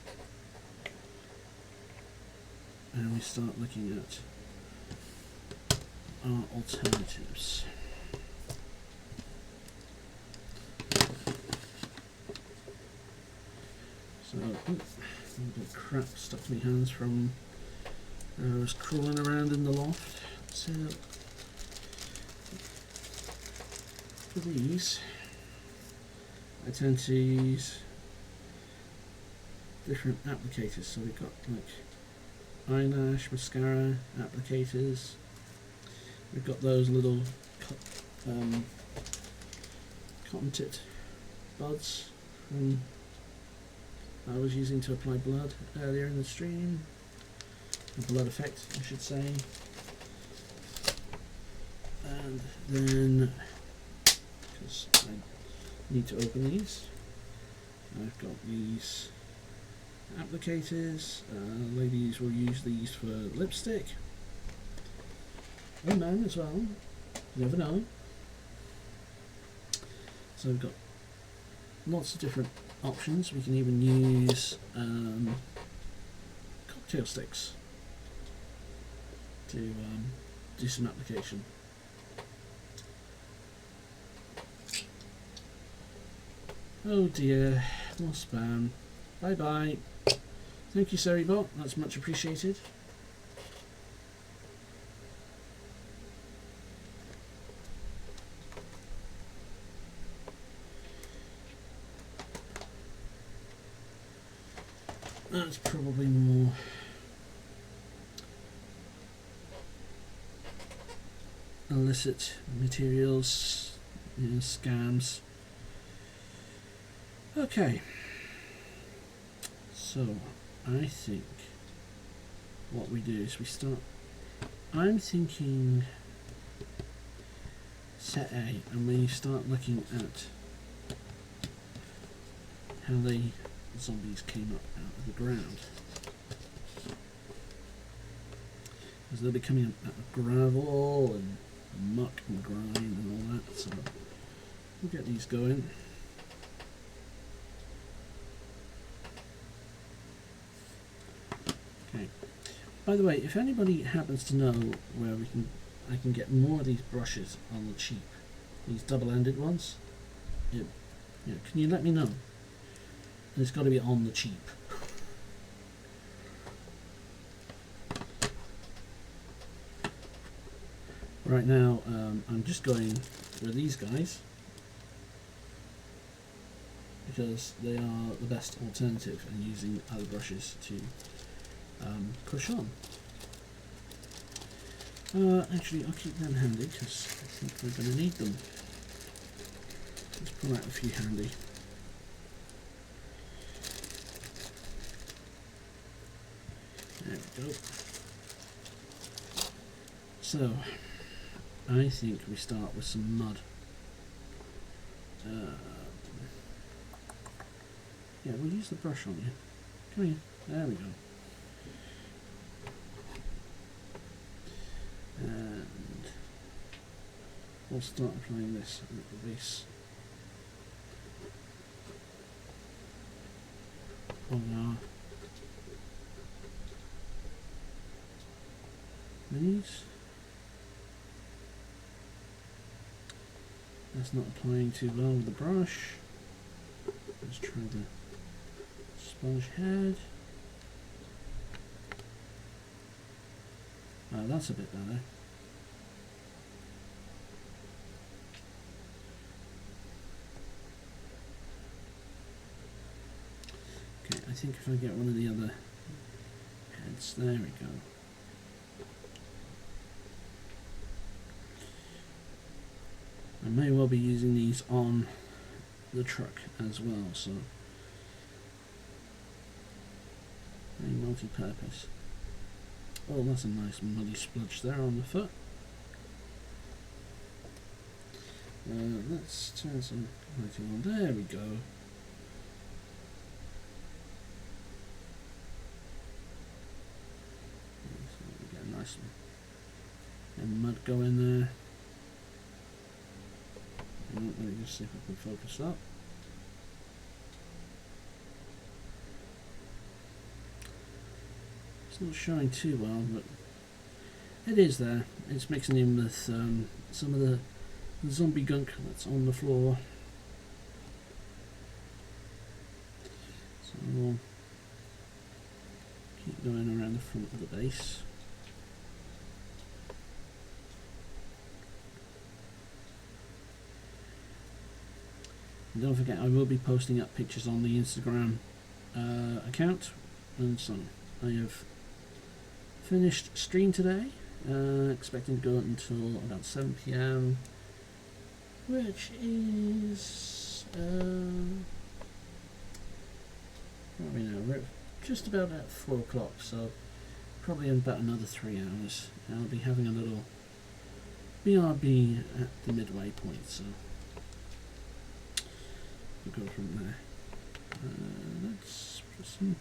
and we start looking at our alternatives. So, a little bit of crap stuck in my hands from I was crawling around in the loft. So, for these, I tend to use different applicators. So we've got like eyelash, mascara applicators. We've got those little cotton tipped buds from I was using to apply blood earlier in the stream. A blood effect, I should say. And then, because I need to open these, I've got these applicators. Ladies will use these for lipstick. And men as well. You never know. So we've got lots of different options. We can even use cocktail sticks to do some application. Oh dear, more spam. Bye bye. Thank you, Seribot. That's much appreciated. That's probably more illicit materials, scams. Okay, so I think what we do is we start. I'm thinking set A, and when you start looking at how the zombies came up out of the ground, because they'll be coming up out of gravel and muck and grind and all that, so we'll get these going. Okay. By the way, if anybody happens to know where I can get more of these brushes on the cheap, these double-ended ones, can you let me know? And it's got to be on the cheap. Right now, I'm just going with these guys because they are the best alternative, and using other brushes to push on. Actually, I'll keep them handy because I think we're going to need them. Let's pull out a few handy. There we go. So, I think we start with some mud. Yeah, we'll use the brush on you. Come here. There we go. And we'll start applying this at the base of our minis. That's not applying too well with the brush. Let's try the sponge head. Oh, that's a bit better. Okay, I think if I get one of the other heads, there we go. I may well be using these on the truck as well, so very multi-purpose. Oh, that's a nice muddy splodge there on the foot. Let's turn some lighting on. There we go. So we get a nice and mud go in there. Let me just see if I can focus that. It's not showing too well, but it is there. It's mixing in with some of the zombie gunk that's on the floor. So we'll keep going around the front of the base. And don't forget, I will be posting up pictures on the Instagram account. And so I have finished stream today, expecting to go until about 7 PM, which is probably now we're just about at 4 o'clock, so probably in about another 3 hours. I'll be having a little BRB at the midway point, so we'll go from there. Let's put some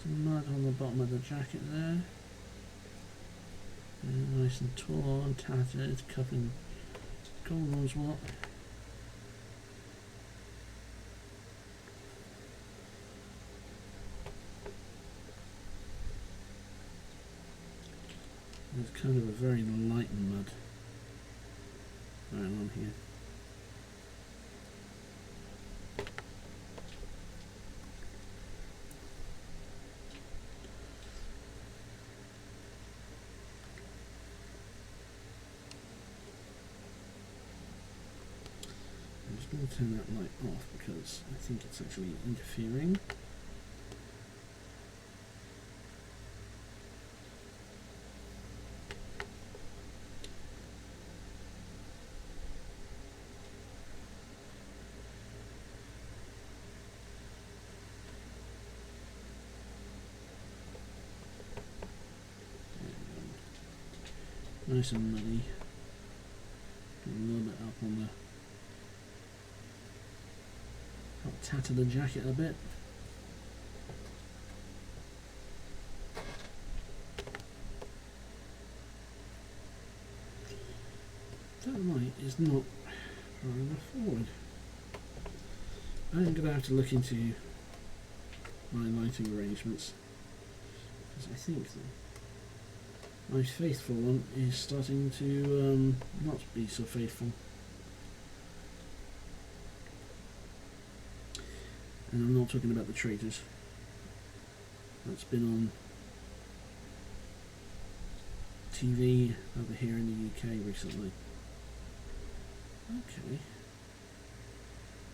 mud on the bottom of the jacket there. Nice and torn, tattered, covering God knows what. It's kind of a very light mud right on here. I'm just going to turn that light off because I think it's actually interfering. Nice and muddy. A little bit up on the I'll tatter the jacket a bit. That light is not far enough forward. I'm going to have to look into my lighting arrangements because I think that my faithful one is starting to not be so faithful. And I'm not talking about the traitors. That's been on TV over here in the UK recently. Okay.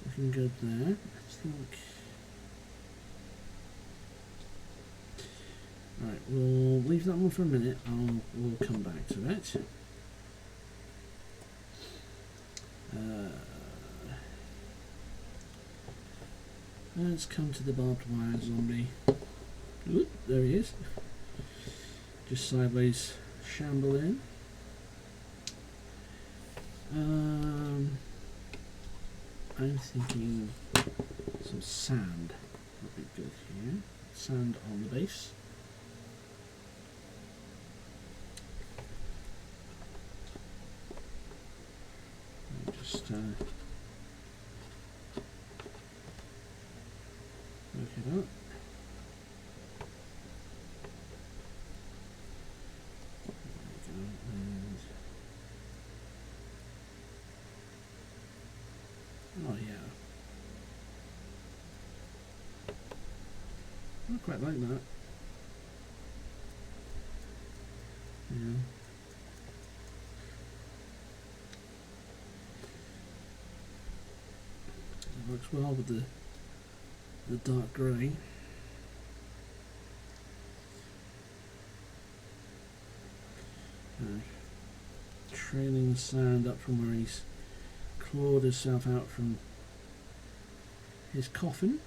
Looking good there. I think. Right, we'll leave that one for a minute. We'll come back to it. Let's come to the barbed wire zombie. Oop, there he is. Just sideways shamble in. I'm thinking some sand would be good here. Sand on the base. Just look it up. There we go. And oh yeah, I quite like that. Yeah. Works well with the dark grey. Trailing the sand up from where he's clawed himself out from his coffin.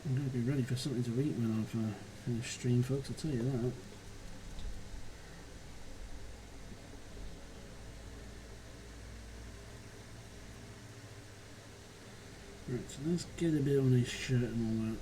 I'm going to be ready for something to eat when I've finished stream, folks, I'll tell you that. Right, so let's get a bit on his shirt and all that.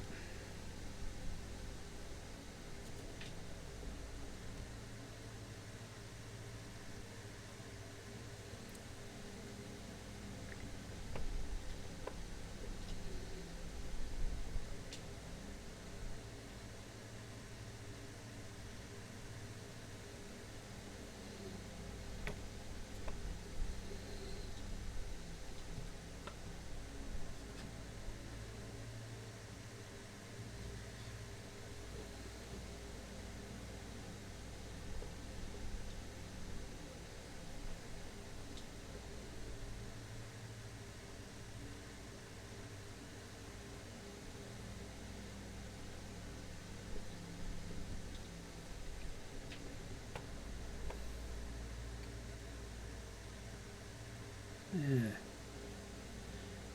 Yeah.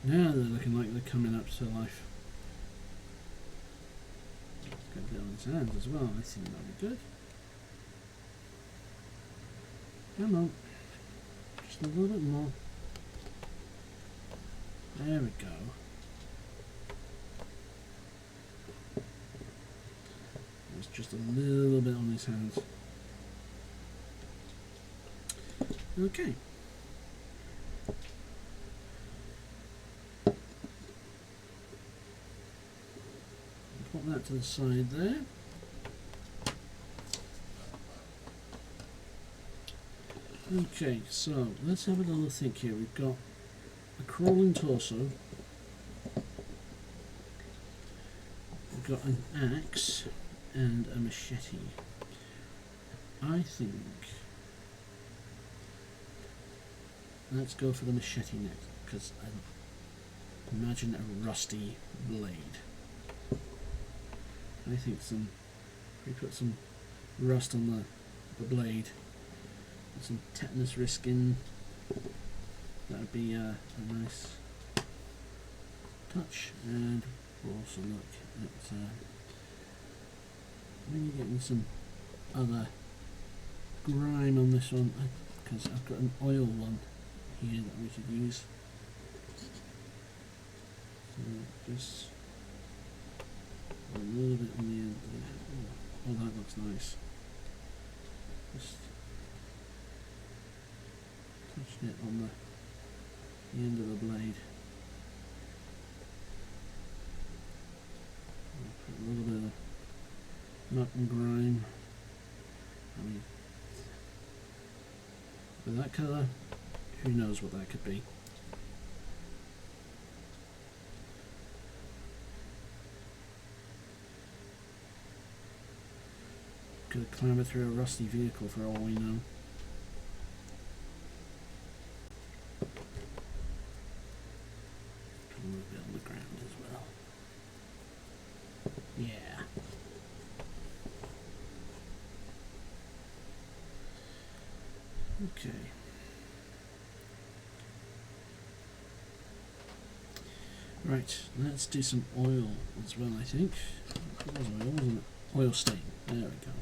Now they're looking like they're coming up to life. Got a bit on his hands as well. I think that'll be good. Come on. Just a little bit more. There we go. There's just a little bit on his hands. Okay. Put that to the side there. Okay, so let's have a little think here. We've got a crawling torso. We've got an axe and a machete. I think let's go for the machete next, because I imagine a rusty blade. I think if we put some rust on the blade, and some tetanus risk in, that would be a nice touch. And we'll also look at maybe getting some other grime on this one, because I've got an oil one here that we could use. So just a little bit on the end there. Oh, that looks nice. Just touching it on the end of the blade. I'll put a little bit of muck and grime. I mean, with that colour, who knows what that could be. Could have clambered through a rusty vehicle for all we know. A little bit on the ground as well. Yeah. Okay. Right, let's do some oil as well, I think. It was oil, wasn't it? Oil stain. There we go.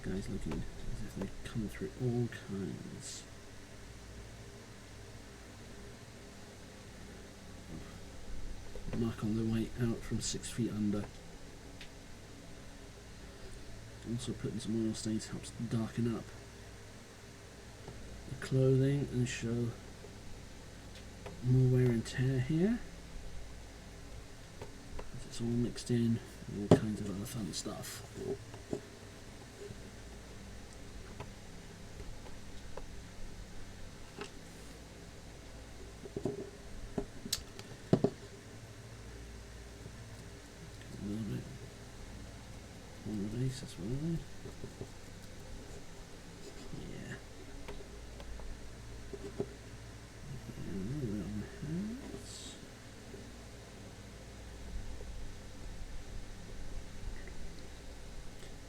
Guys looking as if they've come through all kinds of muck on their way out from 6 feet under. Also putting some oil stains helps darken up the clothing and show more wear and tear here. It's all mixed in with all kinds of other fun stuff. As well. Yeah. And a little bit on the hands.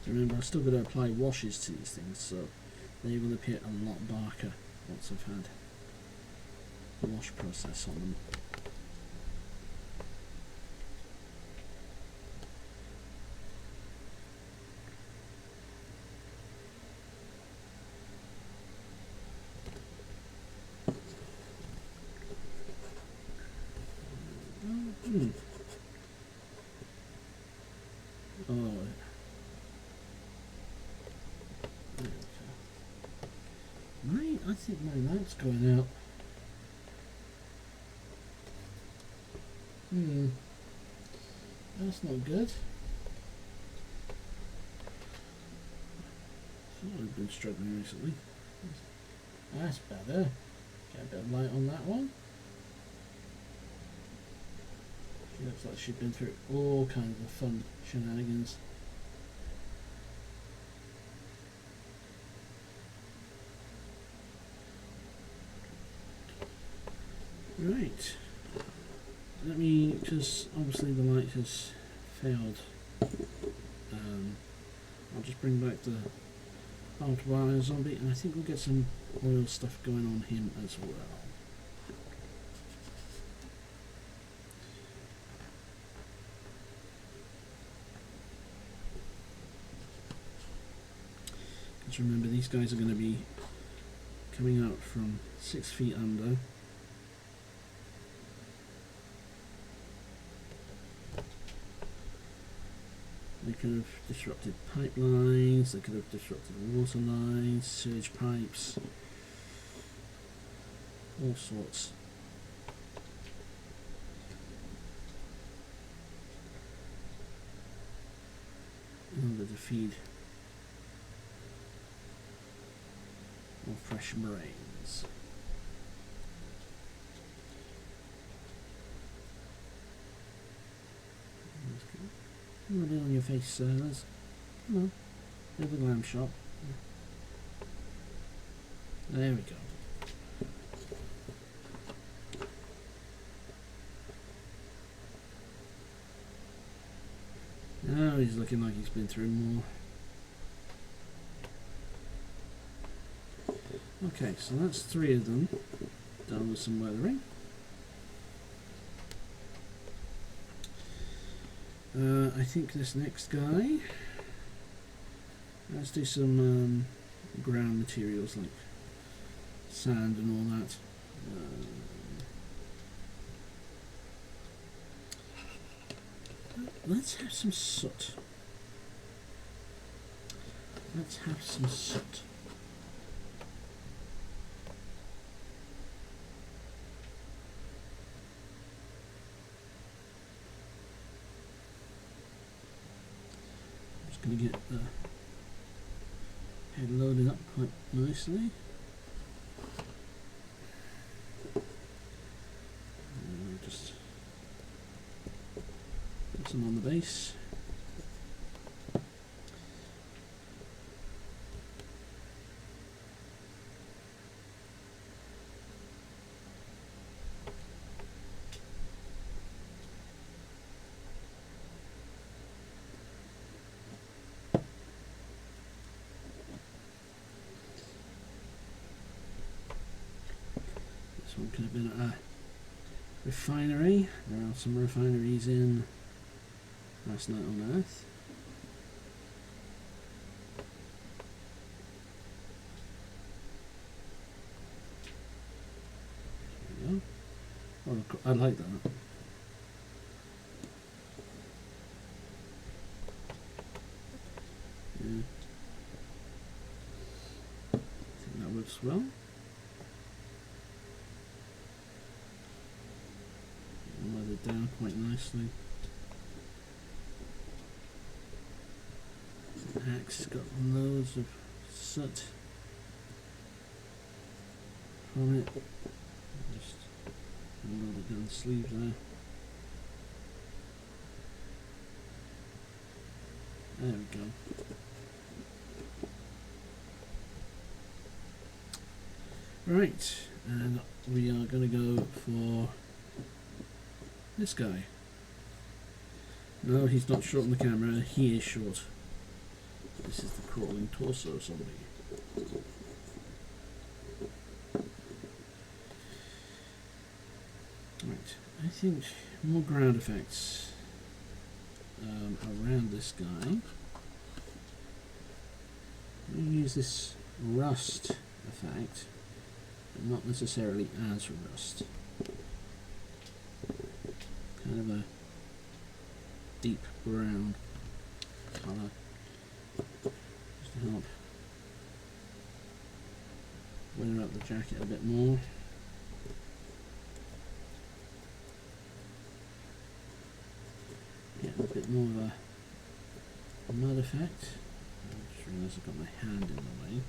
Remember, I've still got to apply washes to these things, so they will appear a lot darker once I've had the wash process on them. Oh. I think my light's going out. That's not good. I've been struggling recently. That's better. Get a bit of light on that one. She looks like she's been through all kinds of fun shenanigans. Right. Let me, because obviously the light has failed. I'll just bring back the barbed wire zombie, and I think we'll get some oil stuff going on him as well. Because remember, these guys are going to be coming out from 6 feet under. They could have disrupted pipelines, they could have disrupted water lines, sewage pipes, all sorts. In order to feed more fresh brains. Come on, on your face, sir. Come on. There's the glam shot. There we go. Now he's looking like he's been through more. Okay, so that's 3 of them. Done with some weathering. I think this next guy, let's do some ground materials like sand and all that. Let's have some soot. Let's have some soot. Going to get the head loaded up quite nicely. Just put some on the base. One could have been at a refinery. There are some refineries in Last Night on Earth. There we go. Oh, I like that. Yeah. I think that works well. Down quite nicely. The axe got loads of soot from it. Just load it down the sleeve there. There we go. Right, and we are going to go for this guy. No, he's not short on the camera, he is short. This is the crawling torso zombie. think more ground effects around this guy. I'm going to use this rust effect, but not necessarily as rust. Kind of a deep brown colour, just to help wear up the jacket a bit more. Get a bit more of a mud effect. I just realised I've got my hand in the way.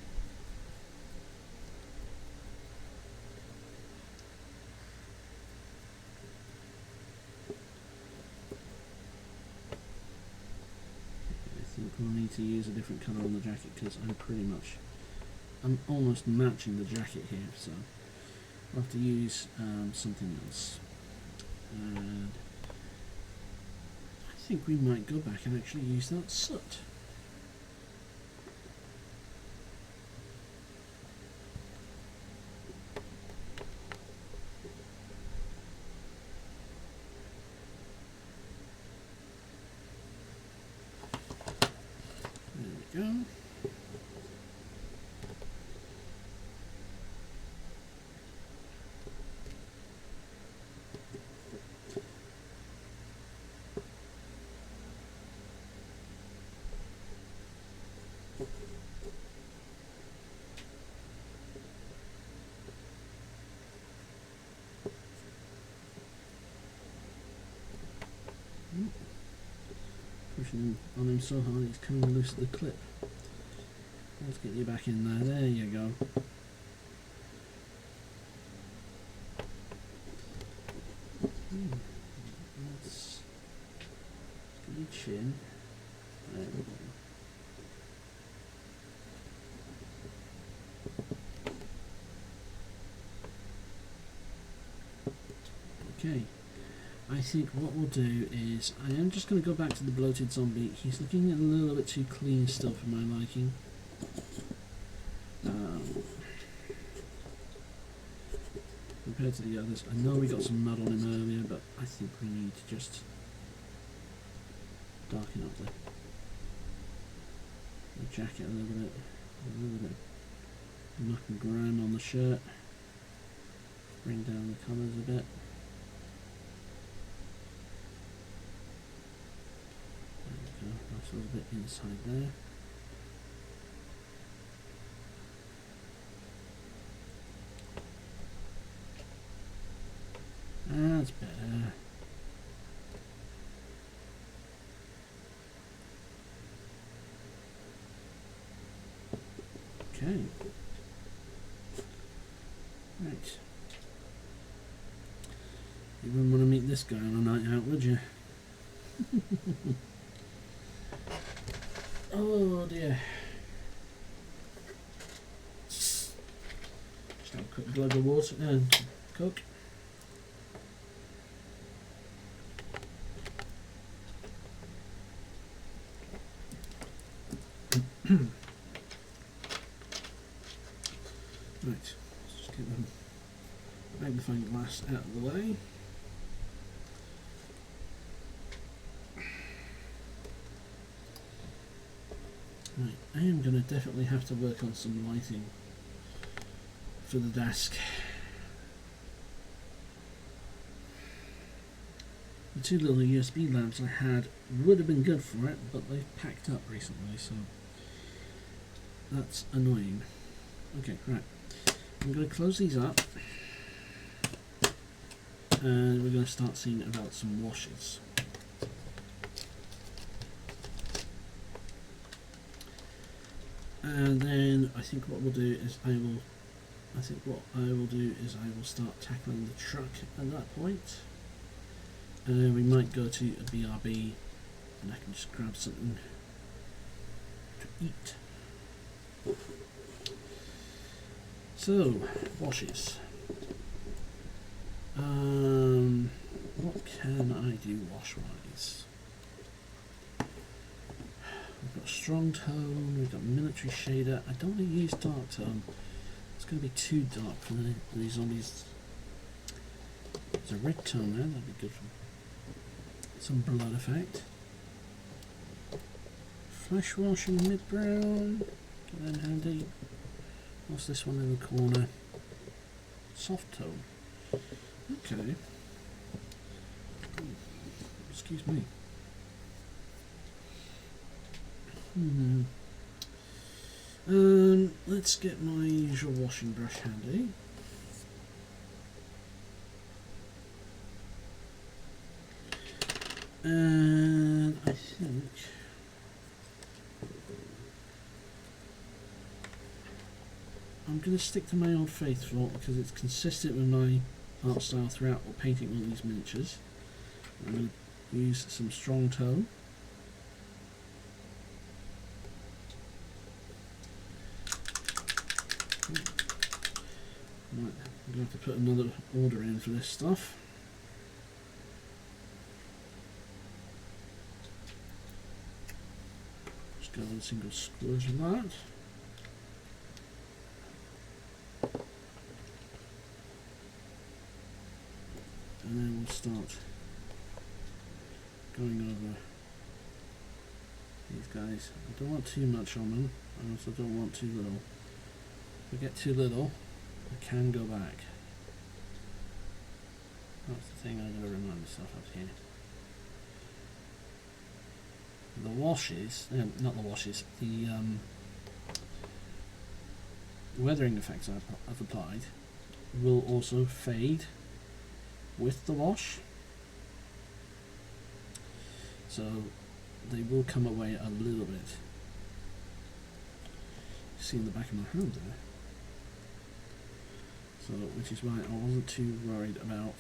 I think we'll need to use a different colour on the jacket because I'm almost matching the jacket here, so I'll have to use something else. And I think we might go back and actually use that soot. There we go. Pushing on him so hard he's coming loose at the clip. Let's get you back in there. There you go. Let's get your chin. There we go. Okay. I think what we'll do is I am just going to go back to the bloated zombie. He's looking a little bit too clean still for my liking. Compared to the others, I know we got some mud on him earlier, but I think we need to just darken up the jacket a little bit of muck and grime on the shirt. Bring down the colours a bit. Nice little bit inside there. That's better. Okay. Right. You wouldn't want to meet this guy on a night out, would you? Oh dear. Just have a quick glug of water and Coke. Right, let's just get the magnifying glass out of the way. Right, I am going to definitely have to work on some lighting for the desk. The two little USB lamps I had would have been good for it, but they've packed up recently, so that's annoying. Okay, right. I'm going to close these up, and we're going to start seeing about some washes. And then I think what we'll do is I will start tackling the truck at that point. And we might go to a BRB and I can just grab something to eat. So, washes. What can I do wash-wise? We've got strong tone, we've got military shader. I don't want to use dark tone. It's going to be too dark for these zombies. There's a red tone there, that'd be good for some blood effect. Flesh wash and mid-brown, get that handy. What's this one in the corner? Soft tone. Okay. Excuse me. Let's get my usual washing brush handy. And I think I'm going to stick to my old faithful because it's consistent with my art style throughout painting all these miniatures. I'm going to use some strong tone. Right, I'm going to have to put another order in for this stuff. Just go with a single splurge of that. And then we'll start going over these guys. I don't want too much on them, I also don't want too little. If I get too little, I can go back. That's the thing I've got to remind myself of here. The washes, not the washes, the weathering effects I've applied will also fade with the wash, so they will come away a little bit. See in the back of my hand there. So, which is why I wasn't too worried about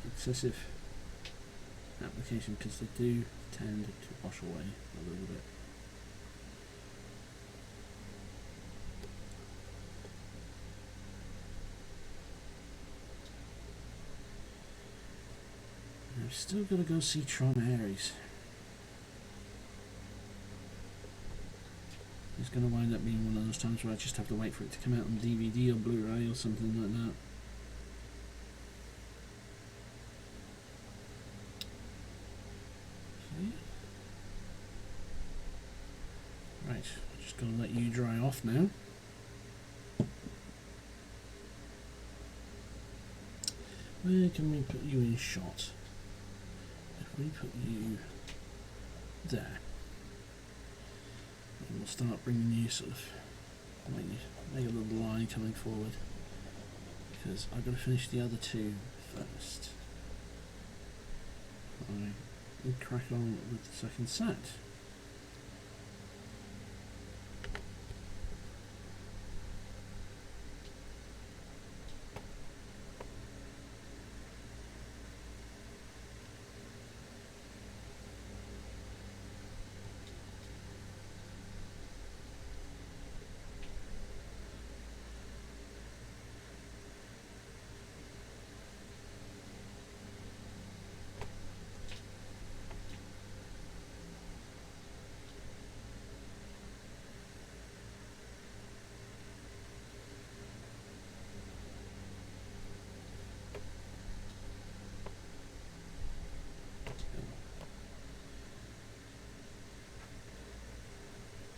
excessive application, because they do tend to wash away a little bit. I've still got to go see Tron Ares. It's going to wind up being one of those times where I just have to wait for it to come out on DVD or Blu-ray or something like that. Okay. Right, just going to let you dry off now. Where can we put you in shot? If we put you there, and we'll start bringing you sort of make a little line coming forward, because I've got to finish the other two first. I crack on with the second set.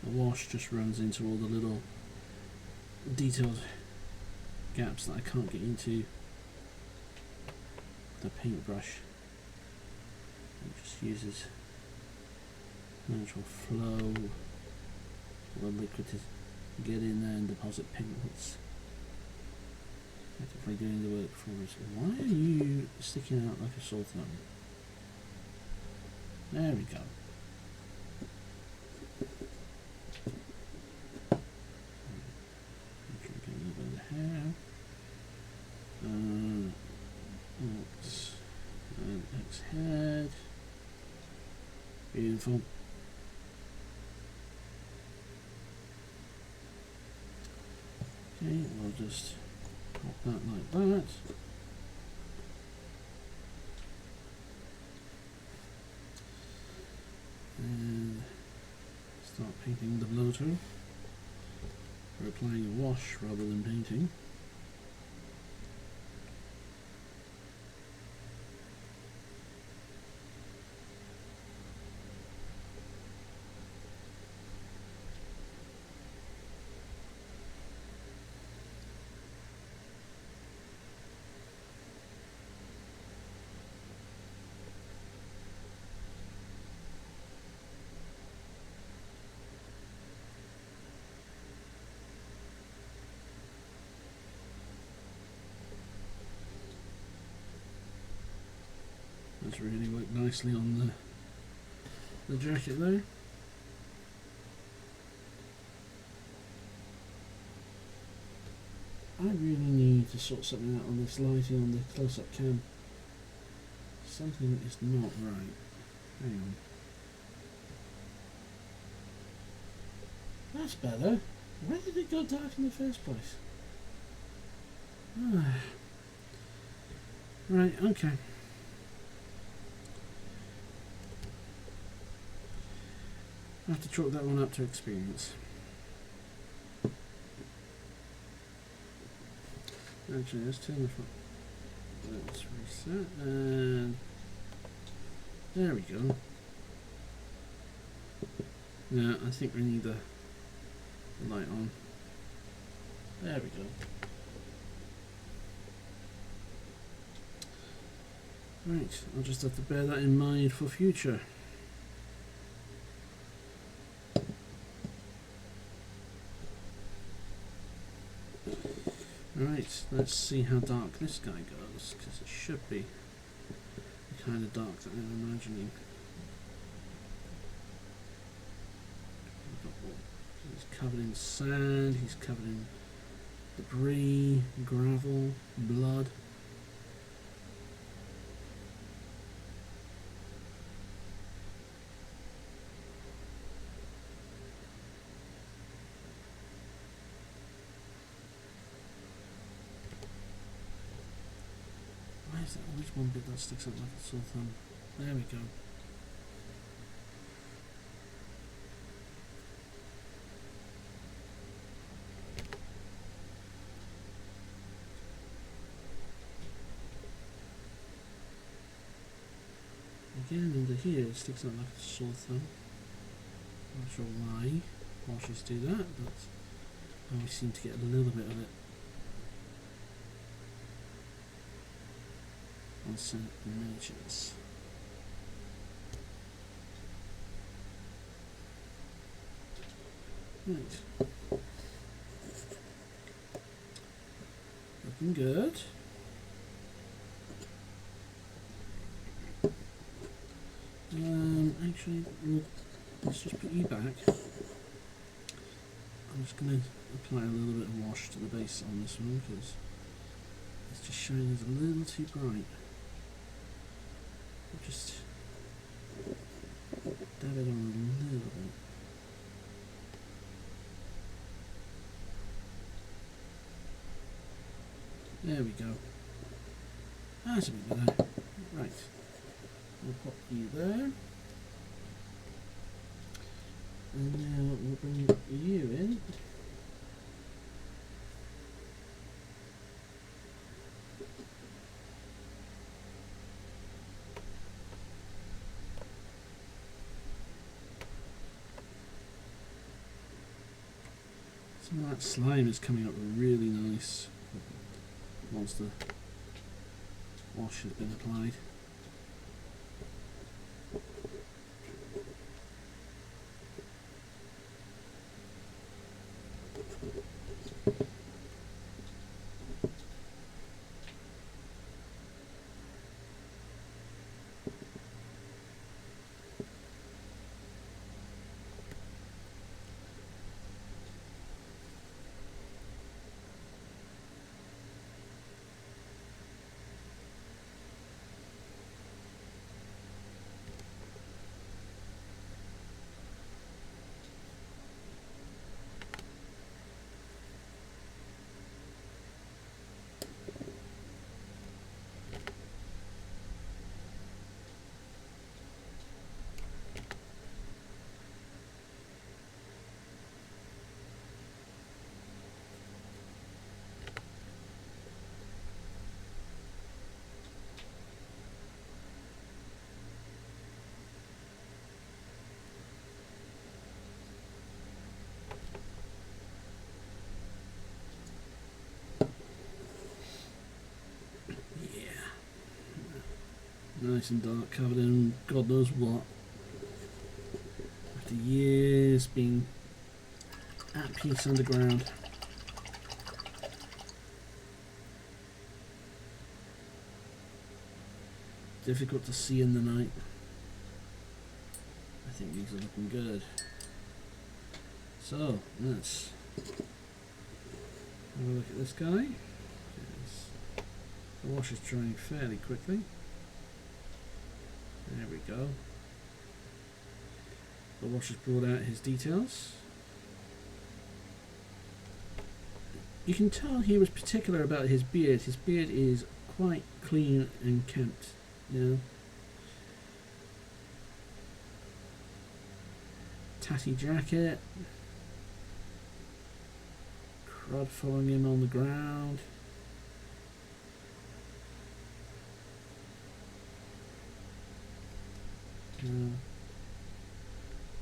The wash just runs into all the little detailed gaps that I can't get into the paintbrush. It just uses natural flow or the liquid to get in there and deposit pigments, effectively doing the work for us. Why are you sticking out like a sore thumb? There we go. Head. Beautiful. Okay, we'll just pop that like that. And start painting the bloater. We're applying a wash rather than painting. to really work nicely on the jacket there. I really need to sort something out on this lighting on the close-up cam. Something is not right. Hang on. That's better. Where did it go dark in the first place? Right, okay. I have to chalk that one up to experience. Actually, let's turn the front. Let's reset, and there we go. Now, I think we need the light on. There we go. Right, I'll just have to bear that in mind for future. Right, let's see how dark this guy goes, because it should be the kind of dark that I'm imagining. He's covered in sand, he's covered in debris, gravel, blood. Why is that always one bit that sticks out like a sore thumb? There we go. Again, under here it sticks out like a sore thumb. Not sure why washes do that, but I always seem to get a little bit of it on certain images. Right. Looking good. Actually, let's just put you back. I'm just going to apply a little bit of wash to the base on this one because it's just showing us a little too bright. I'll just dab it on a little bit. There we go. That's a bit better. Right. We'll pop you there. And now we'll bring you in. Some of that slime is coming up really nice once the wash has been applied. Nice and dark, covered in God knows what. After years being at peace underground. difficult to see in the night. I think these are looking good. So let's have a look at this guy. The wash is drying fairly quickly. There we go. The wash has brought out his details. You can tell he was particular about his beard. His beard is quite clean and kempt, you know. Tatty jacket. Crud following him on the ground.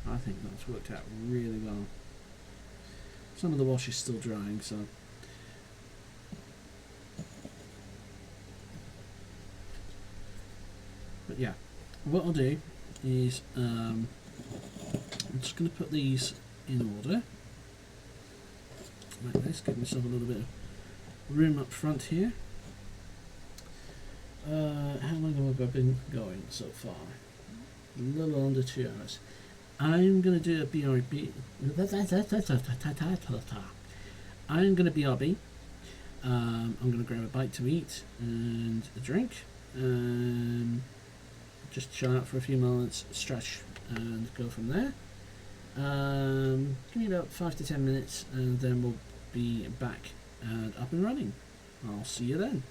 I think that's worked out really well. Some of the wash is still drying, so but yeah, what I'll do is I'm just going to put these in order like this, give myself a little bit of room up front here. How long have I been going so far? A little under 2 hours. I'm going to do a BRB. I'm going to BRB. I'm going to grab a bite to eat and a drink. Just chill out for a few moments, stretch, and go from there. Give me about 5 to 10 minutes, and then we'll be back and up and running. I'll see you then.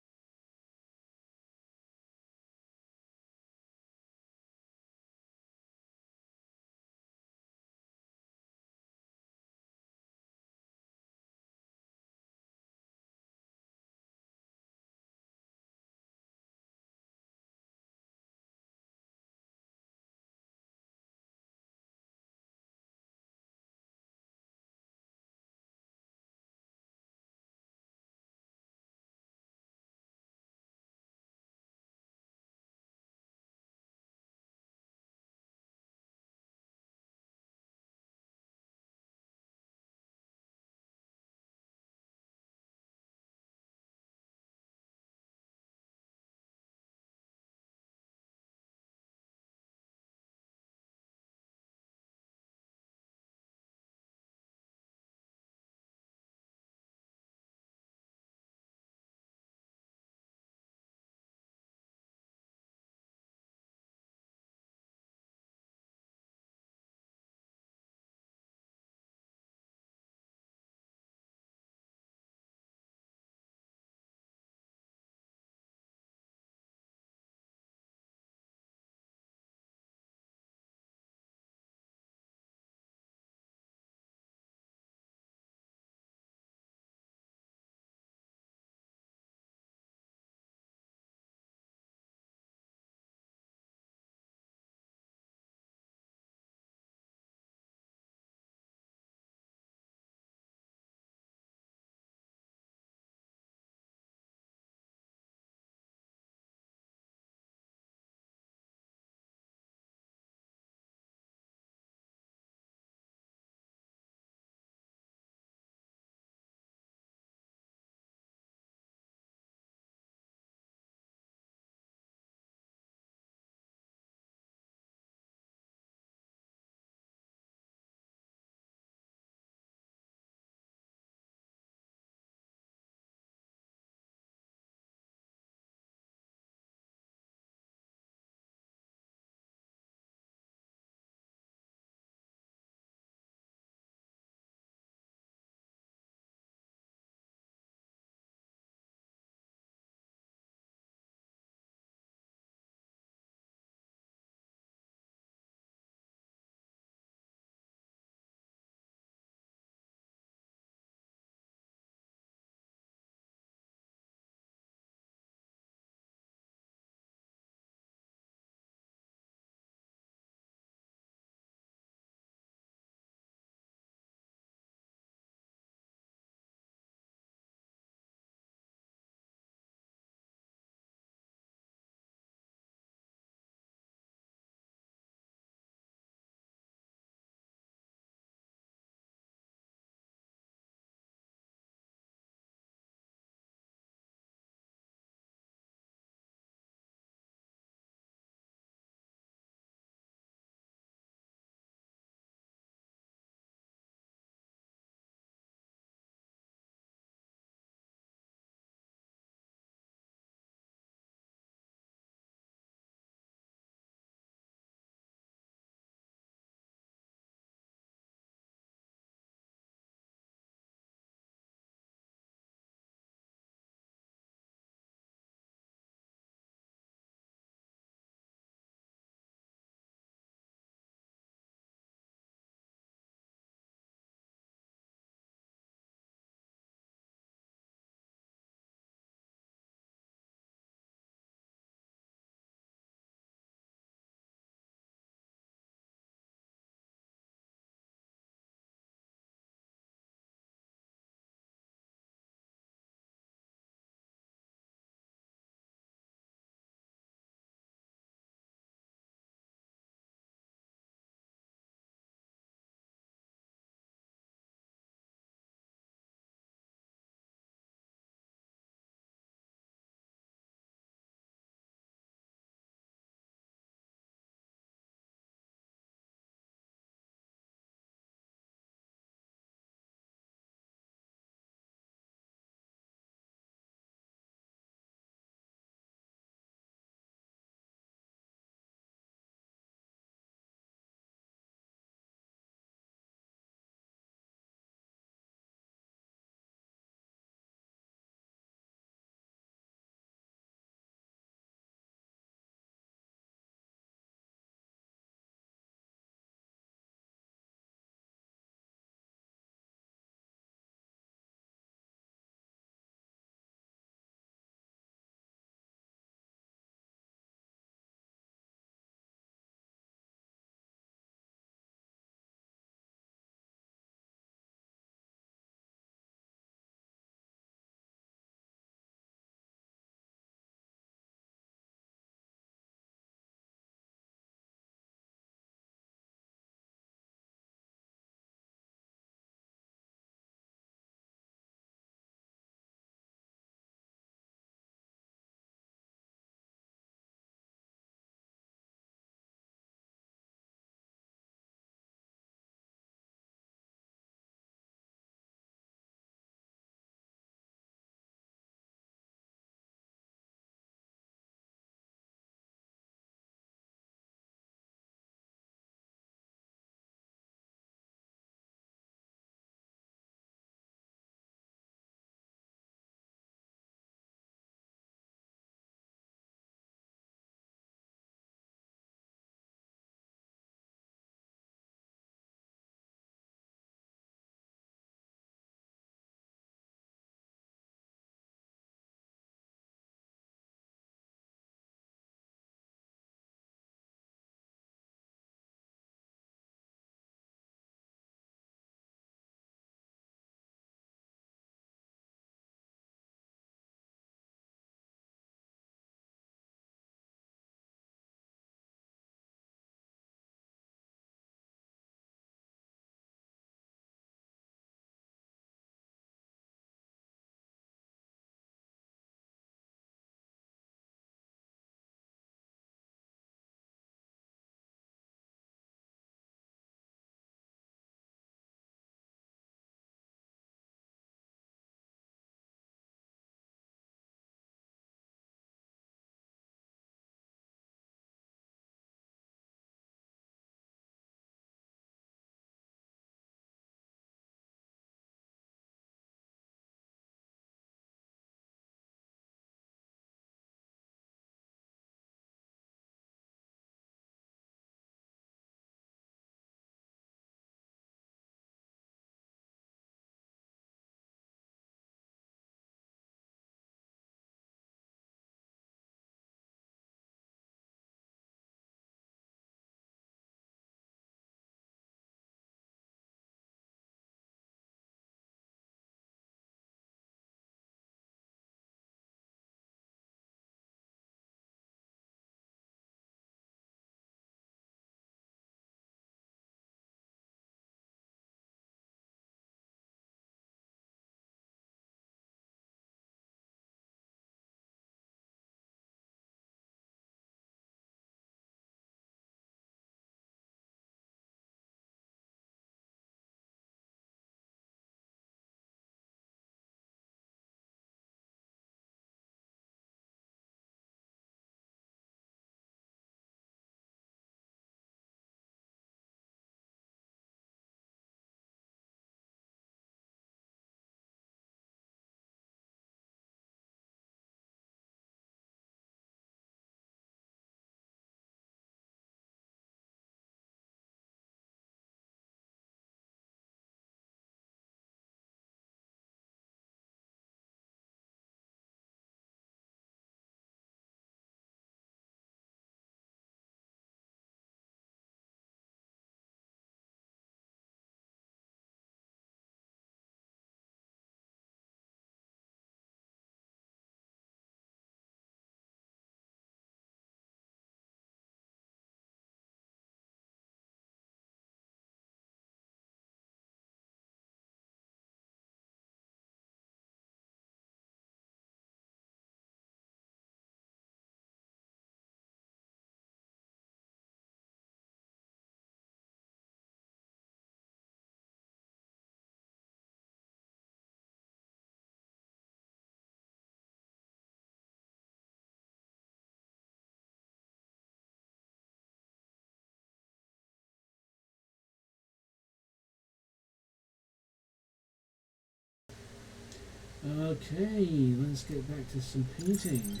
Okay, let's get back to some painting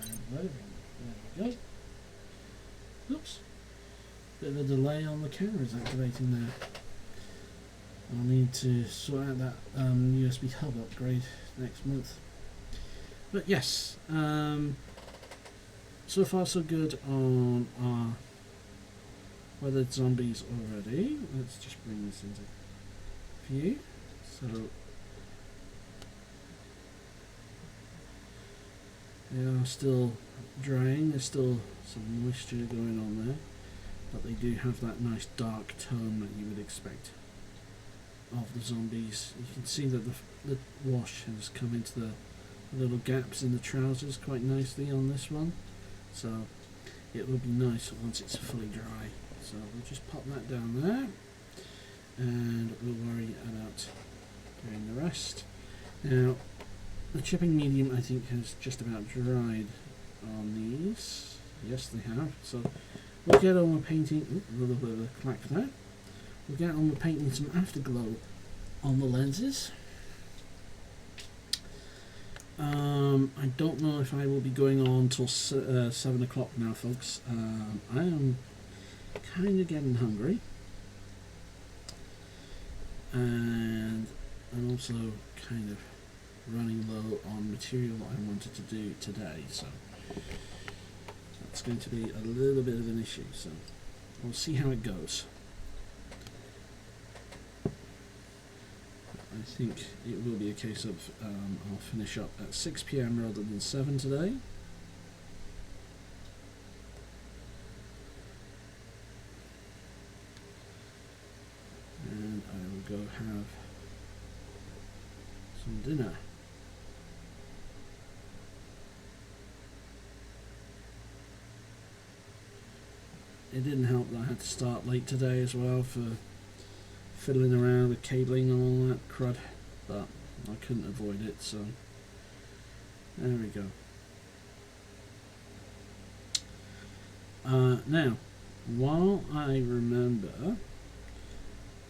and weathering. There we go. Oops. Bit of a delay on the cameras activating there. I'll need to sort out that USB hub upgrade next month. But yes, so far so good on our weathered zombies already. Let's just bring this into view. So they are still drying, there's still some moisture going on there, but they do have that nice dark tone that you would expect of the zombies. You can see that the wash has come into the little gaps in the trousers quite nicely on this one, so it will be nice once it's fully dry. So we'll just pop that down there and we'll worry about doing the rest. Now the chipping medium I think has just about dried on these. Yes, they have. So we'll get on with painting. A little bit of a clack there. We'll get on with painting some afterglow on the lenses. I don't know if I will be going on till 7 o'clock now, folks. I am kind of getting hungry, and I'm also kind of running low on material that I wanted to do today, so that's going to be a little bit of an issue, so we'll see how it goes. I think it will be a case of I'll finish up at 6 PM rather than 7 today. And I will go have some dinner. It didn't help that I had to start late today as well for fiddling around with cabling and all that crud, but I couldn't avoid it, so there we go. Now, while I remember,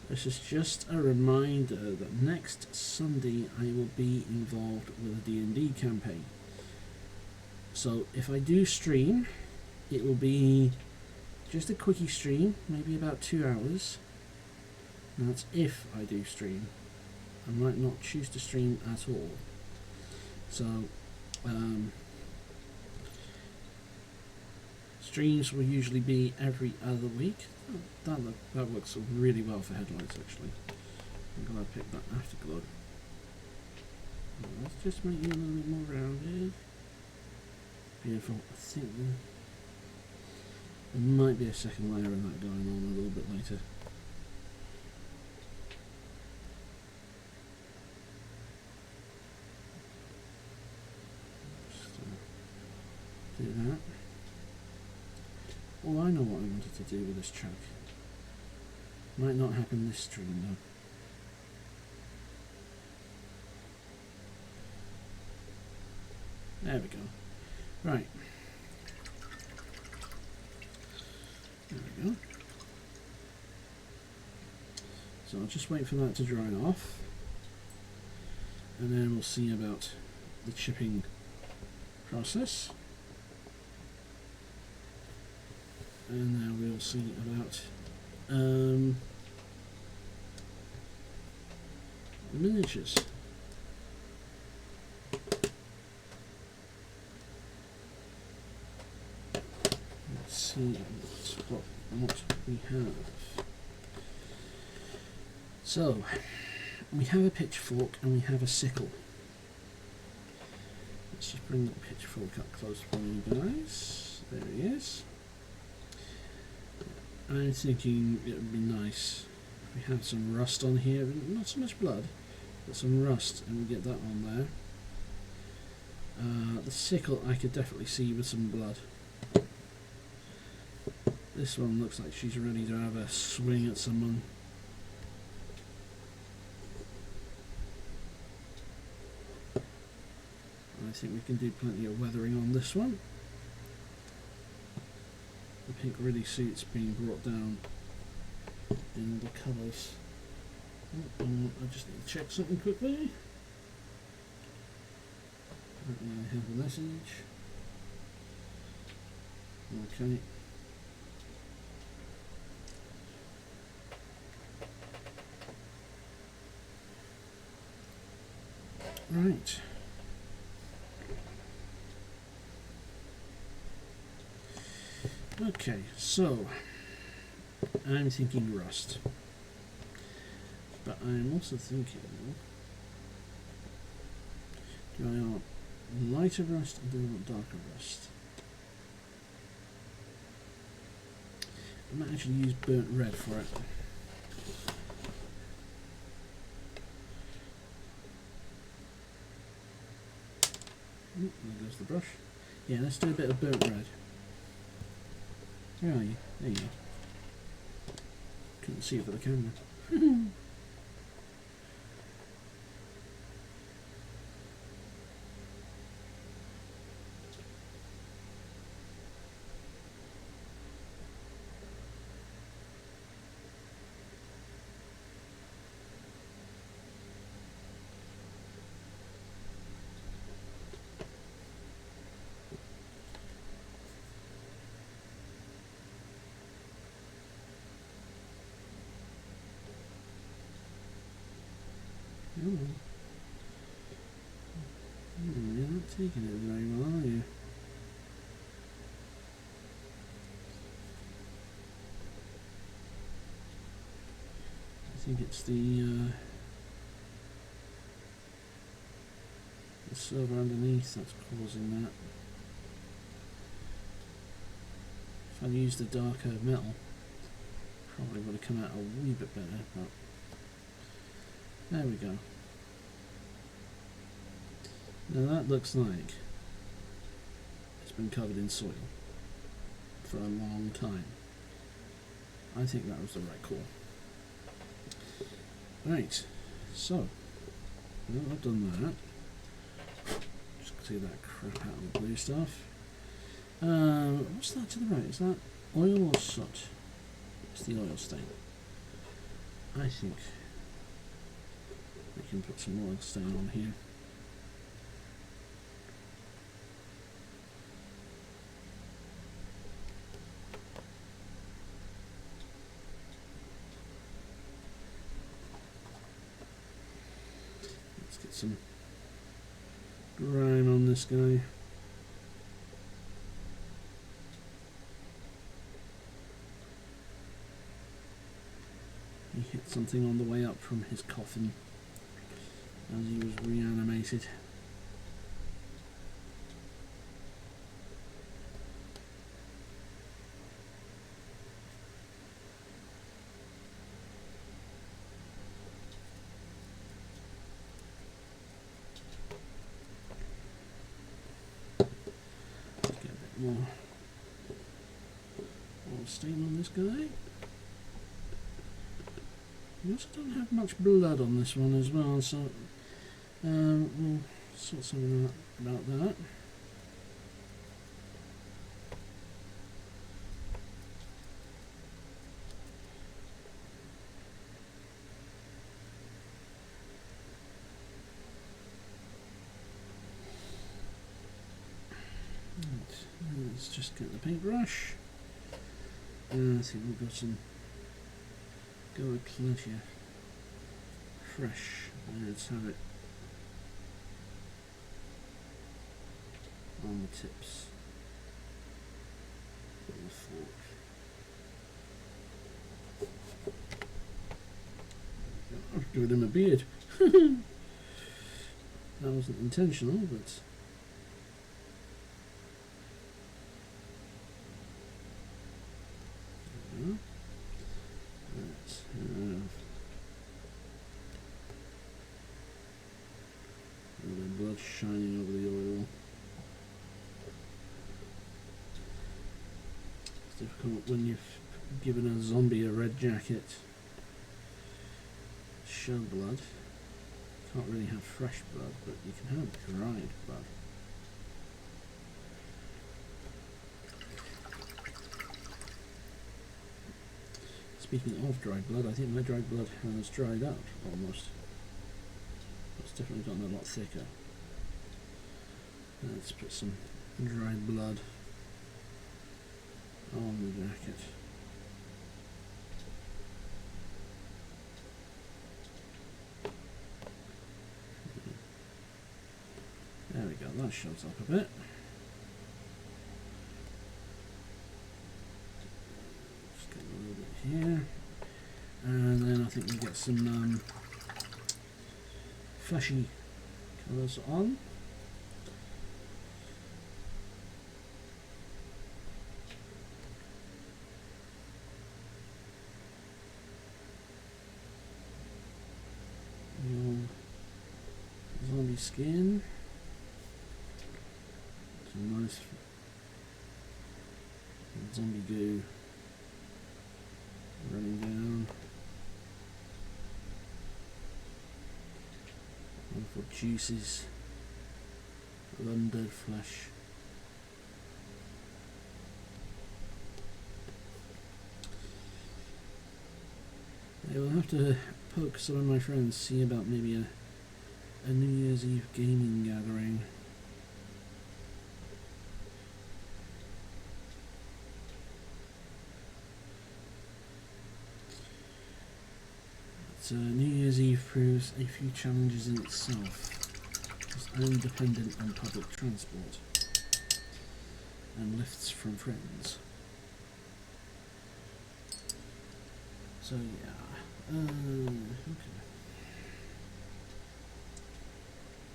this is just a reminder that next Sunday I will be involved with a D&D campaign. So if I do stream, it will be just a quickie stream, maybe about 2 hours. And that's if I do stream. I might not choose to stream at all. So streams will usually be every other week. Oh, that works really well for headlights, actually. I'm glad I picked that afterglow. Let's just make you a little bit more rounded. Beautiful. I think there might be a second layer of that going on a little bit later. Do that. Oh, I know what I wanted to do with this track. Might not happen this stream though. There we go. Right. There we go. So I'll just wait for that to dry off, and then we'll see about the chipping process. And now we'll see about the miniatures. Let's see what we have. So we have a pitchfork and we have a sickle. Let's just bring that pitchfork up close for you guys. There he is. I'm thinking it would be nice if we had some rust on here, not so much blood, but some rust, and we get that on there. The sickle I could definitely see with some blood. This one looks like she's ready to have a swing at someone. I think we can do plenty of weathering on this one. The pink really suits being brought down in the colours. I just need to check something quickly. I have a message. Okay. Right. Okay, so I'm thinking rust, but I'm also thinking, do I want lighter rust or do I want darker rust? I might actually use burnt red for it. There goes the brush. Yeah, let's do a bit of burnt red. Where are you? There you are. Couldn't see it for the camera. Oh. You're not taking it very well, are you? I think it's the silver underneath that's causing that. If I'd used the darker metal, probably would have come out a wee bit better, but there we go. Now that looks like it's been covered in soil for a long time. I think that was the right call. Right, so now I've done that. Just clear that crap out of the blue stuff. What's that to the right? Is that oil or soot? It's the oil stain. I think we can put some oil stain on here. Let's get some grime on this guy. He hit something on the way up from his coffin as he was reanimated. Let's get a bit more stain on this guy. We also don't have much blood on this one as well, so we'll sort something out about that. Right, let's just get the paintbrush. I think we've got some Goa Cluntia fresh. Let's have it on the tips of the fork. I've given him a beard. That wasn't intentional, but let's have a little blood shining over the oil. It's difficult when you've given a zombie a red jacket. Show blood. Can't really have fresh blood, but you can have dried blood. Speaking of dried blood, I think my dried blood has dried out, almost. It's definitely gotten a lot thicker. Let's put some dried blood on the jacket. There we go, that shows up a bit. Just get a little bit here. And then I think we'll get some fleshy colours on. Zombie skin. Some nice zombie goo running down. Wonderful juices of undead flesh. I will have to poke some of my friends, see about maybe a New Year's Eve gaming gathering. But New Year's Eve proves a few challenges in itself. It's only dependent on public transport and lifts from friends. So yeah, okay.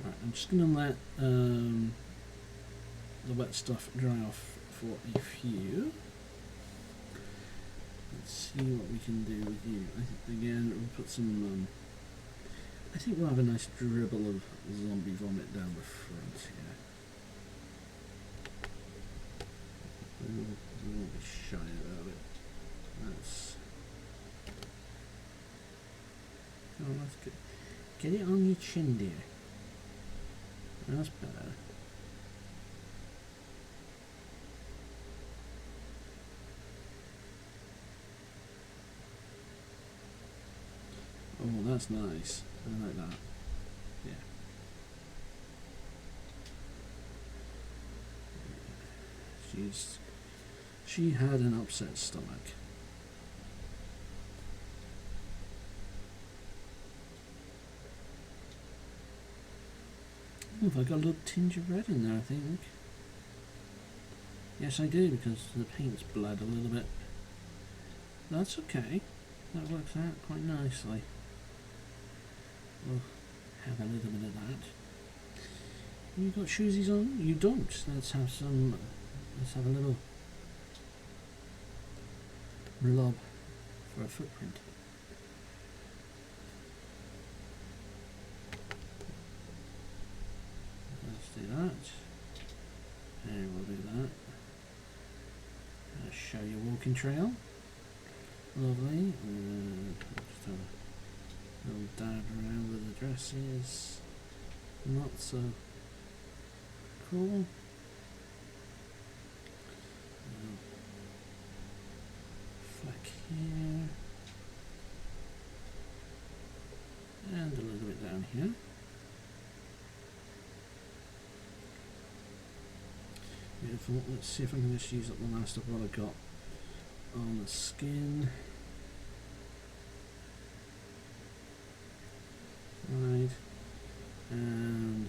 Right, I'm just going to let the wet stuff dry off for a few. Let's see what we can do with you. I think again we'll put some. I think we'll have a nice dribble of zombie vomit down the front here. We won't be shy about it. That's. Oh, that's good. Get it on your chin, dear. That's better. Oh, that's nice. I like that. Yeah. She had an upset stomach. Oh, have I got a little tinge of red in there, I think. Yes, I do, because the paint's bled a little bit. That's okay. That works out quite nicely. We'll have a little bit of that. You got shoesies on? You don't. Let's have some. Let's have a little blob for a footprint. Let's do that. And we'll do that. Show your walking trail. Lovely. Just have a little dab around where the dress is. Not so cool. Fleck here. And a little bit down here. Beautiful. Let's see if I can just use up the last of what I got on the skin. Right. And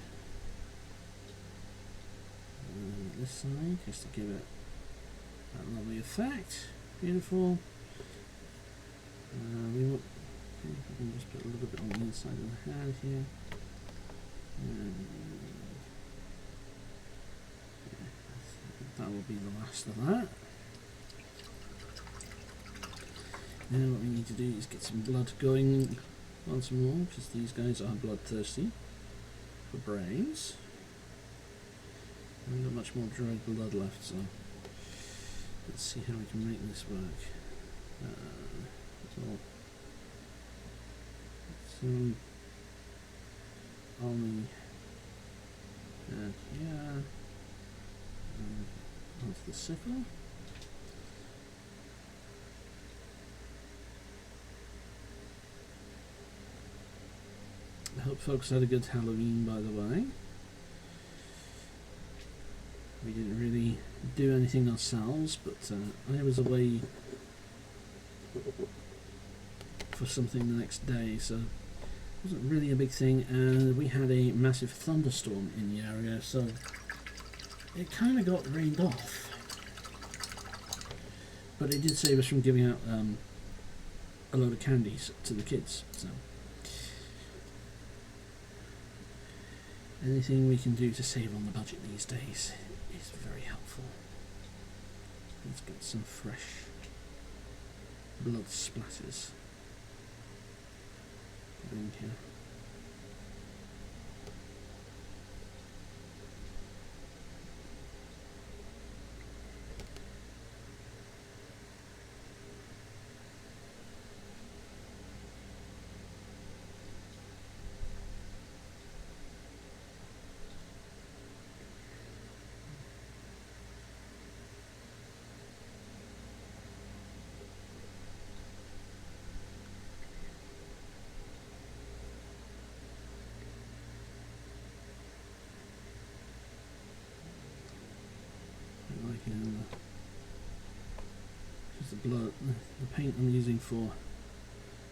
this side, just to give it that lovely effect. Beautiful. We want. I can just put a little bit on the inside of the hand here. And that will be the last of that. Now what we need to do is get some blood going once more, because these guys are bloodthirsty for brains. I haven't got much more dried blood left, so let's see how we can make this work. So some on the here, onto the sickle. I hope folks had a good Halloween, by the way. we didn't really do anything ourselves, but I was away for something the next day, so it wasn't really a big thing, and we had a massive thunderstorm in the area, so it kind of got rained off. But it did save us from giving out a load of candies to the kids, so anything we can do to save on the budget these days is very helpful. Let's get some fresh blood splatters in here. Just the blood, the paint I'm using for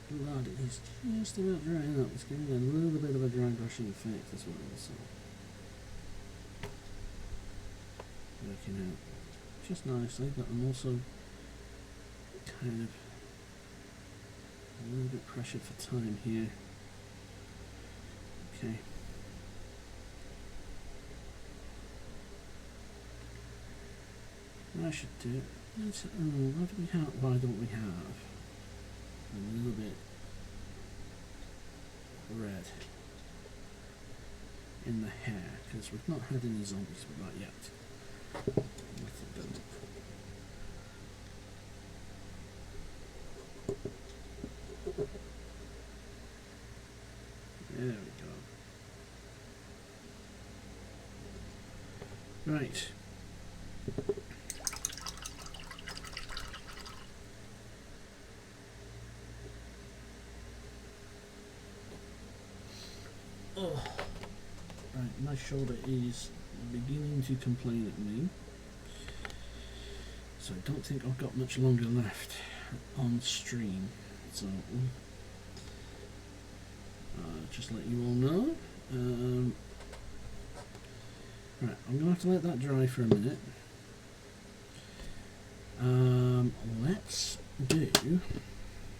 blood is just about drying up. It's giving a little bit of a dry brushing effect as well, so working out just nicely, but I'm also kind of a little bit pressured for time here. Okay. I should do it. What do we have? Why don't we have a little bit red in the hair? Because we've not had any zombies with that yet. There we go. Right. Oh, right, my shoulder is beginning to complain at me, so I don't think I've got much longer left on stream, so just let you all know. Right, I'm going to have to let that dry for a minute. Let's do...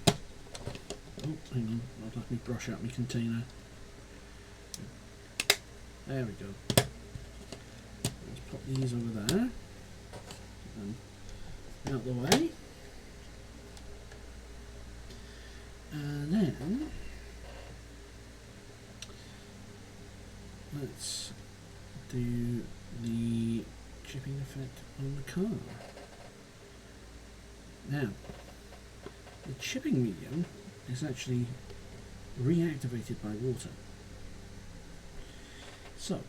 Oh, hang on, I'll let me brush out my container. There we go. Let's pop these over there and out the way. And then let's do the chipping effect on the car. Now, the chipping medium is actually reactivated by water. So,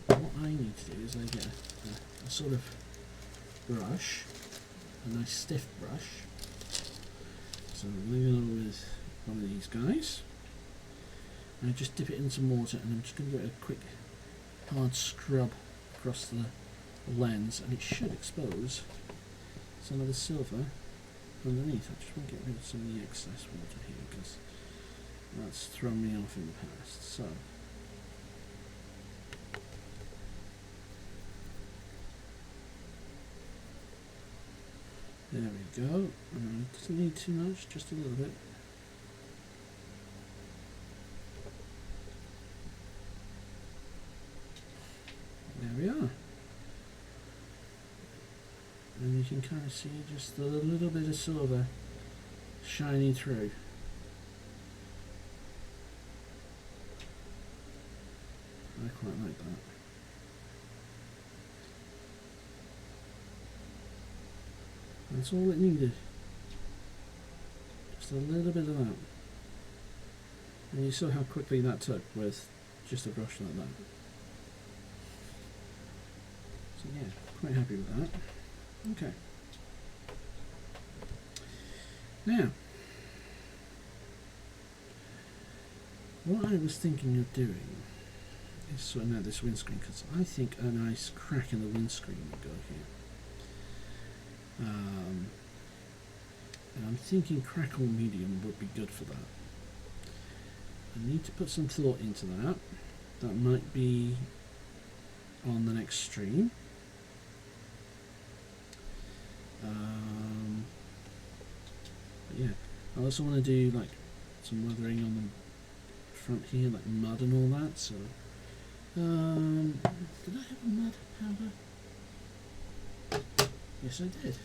what I need to do is I get a sort of brush, a nice stiff brush. So I'm going to go with one of these guys. And I just dip it in some water, and I'm just going to give it a quick hard scrub across the lens, and it should expose some of the silver underneath. I just want to get rid of some of the excess water here, because that's thrown me off in the past. So. There we go. Doesn't need too much, just a little bit. There we are. And you can kind of see just a little bit of silver shining through. I quite like that. That's all it needed. Just a little bit of that. And you saw how quickly that took with just a brush like that. So yeah, quite happy with that. Okay. Now, what I was thinking of doing is sorting out this windscreen, because I think a nice crack in the windscreen would go here. And I'm thinking crackle medium would be good for that. I need to put some thought into that. That might be on the next stream. But yeah, I also want to do like some weathering on the front here, like mud and all that. So, did I have a mud powder? Yes, I did.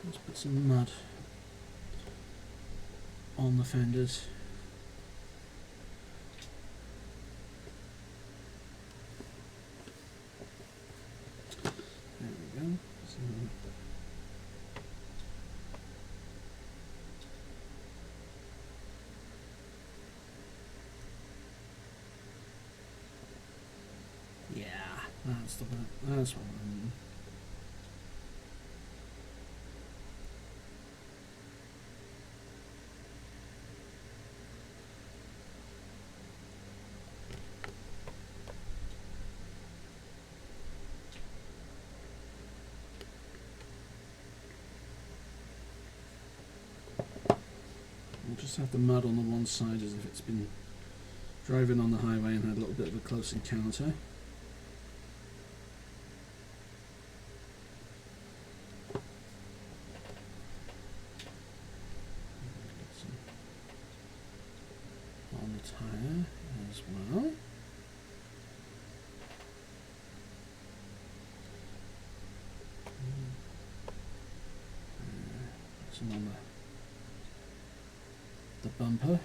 Let's put some mud on the fenders. There we go. So, yeah, that's the one. That's what I'm. We'll just have the mud on the one side as if it's been driving on the highway and had a little bit of a close encounter. On the tyre as well. Some on the bumper. On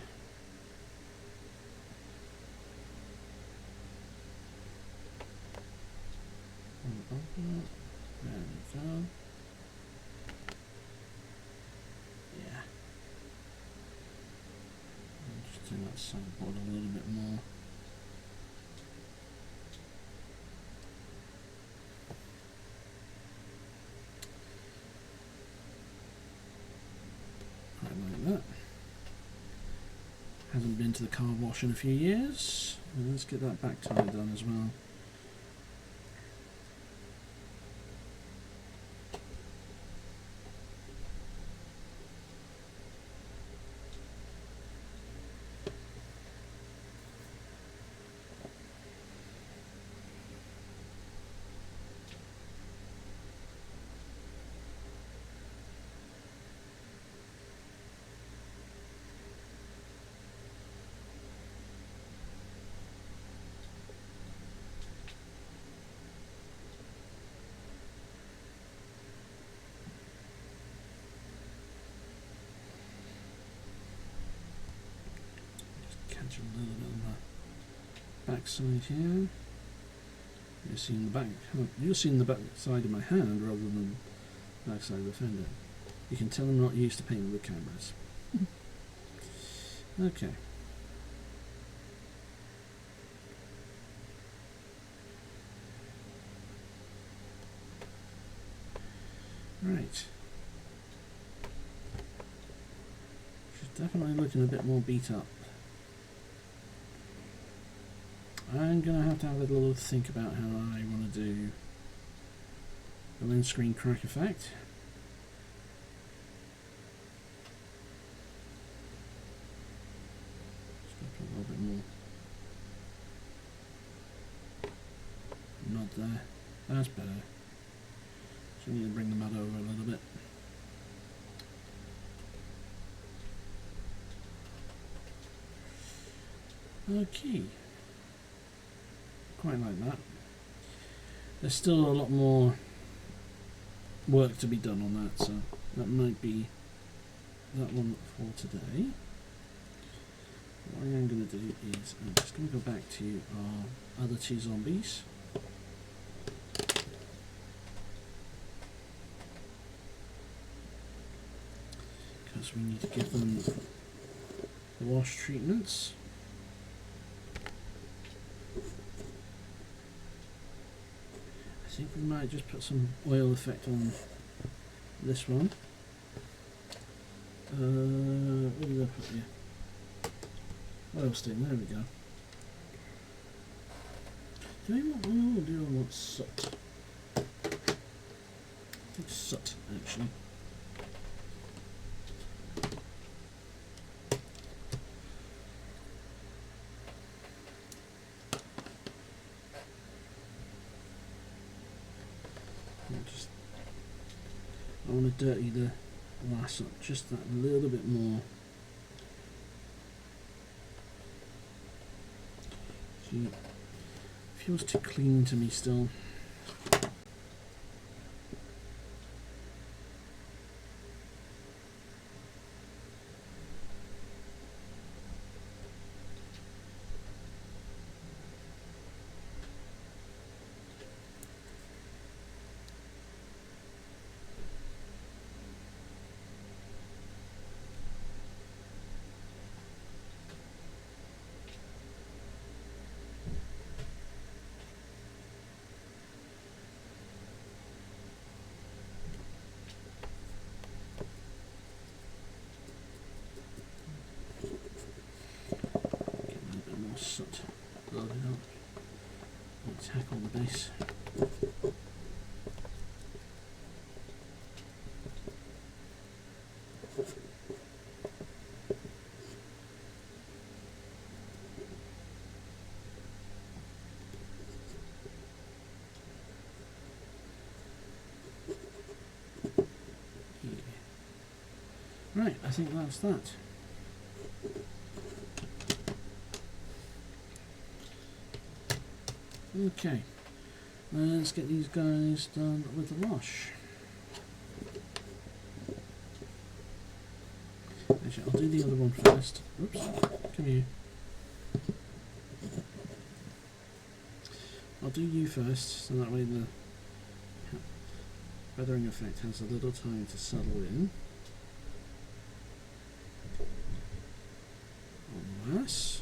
the bumper. There we go. Yeah. I'll just do that sideboard a little bit more. Quite like that. Hasn't been to the car wash in a few years. And let's get that back tire done as well. Catch a little bit on the back side here. You're seeing the back. You're seeing the back side of my hand rather than the back side of the fender. You can tell I'm not used to painting with cameras. Okay. Right. She's definitely looking a bit more beat up. I'm going to have a little think about how I want to do the windscreen crack effect. Just going to put a little bit more mud there. That's better. So we need to bring the mud over a little bit. Okay. Quite like that. There's still a lot more work to be done on that, so that might be that one for today. What I am going to do is I'm just going to go back to our other two zombies. Because we need to give them the wash treatments. I think we might just put some oil effect on this one. What did I put here? Oilstein, there we go. Do I want oil or do I want soot? I think soot, actually. I want to dirty the glass up just that little bit more. See, feels too clean to me still. Soot. Load it up. And tackle the base. Yeah. Right, I think that's that. Okay, let's get these guys done with the wash. Actually, I'll do the other one first. Oops, come here. I'll do you first, so that way the feathering effect has a little time to settle in. On this.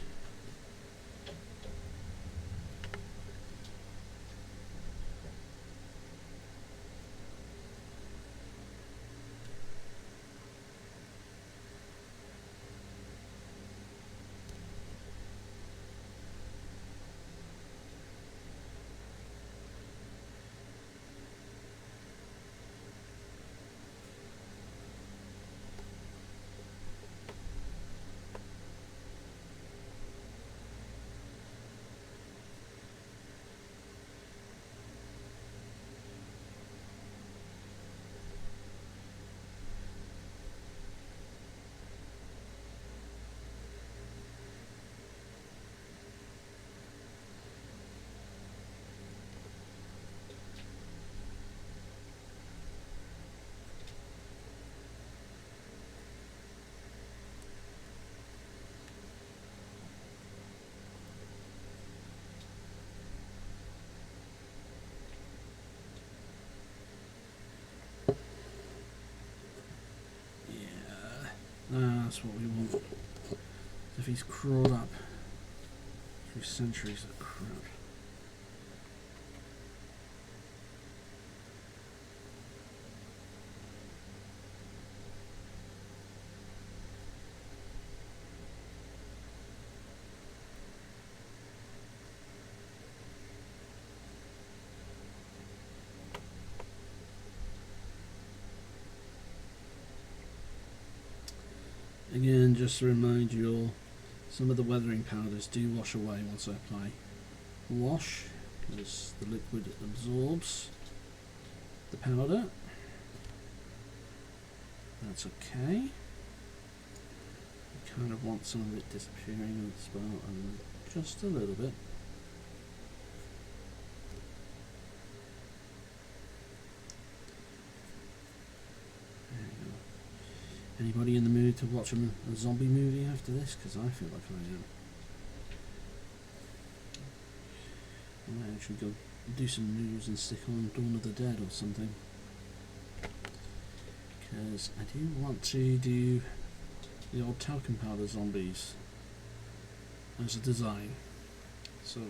That's what we want. If he's crawled up through centuries of crap. Again, just to remind you all, some of the weathering powders do wash away once I apply wash, because the liquid absorbs the powder. That's okay. You kind of want some of it disappearing as well, and just a little bit. Anybody in the mood to watch a zombie movie after this? Because I feel like I am. I might actually go do some news and stick on Dawn of the Dead or something. Because I do want to do the old talcum powder zombies as a design. So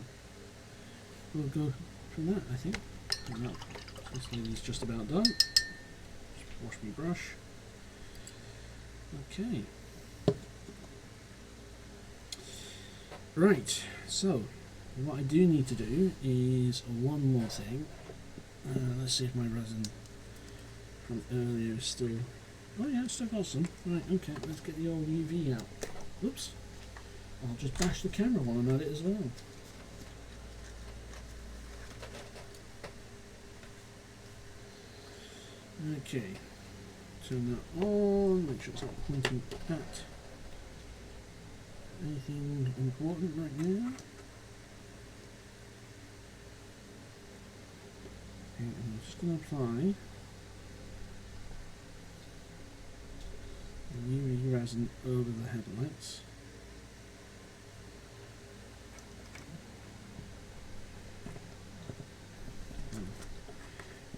we'll go from that, I think. Well, this lady's just about done. Just wash my brush. Okay. Right, so what I do need to do is one more thing. Let's see if my resin from earlier is still... Oh yeah, it's still got some. Right, okay, let's get the old UV out. Oops. I'll just bash the camera while I'm at it as well. Okay, turn that on, make sure it's not pointing at anything important right now. Okay, I'm just going to apply the UV resin over the headlights.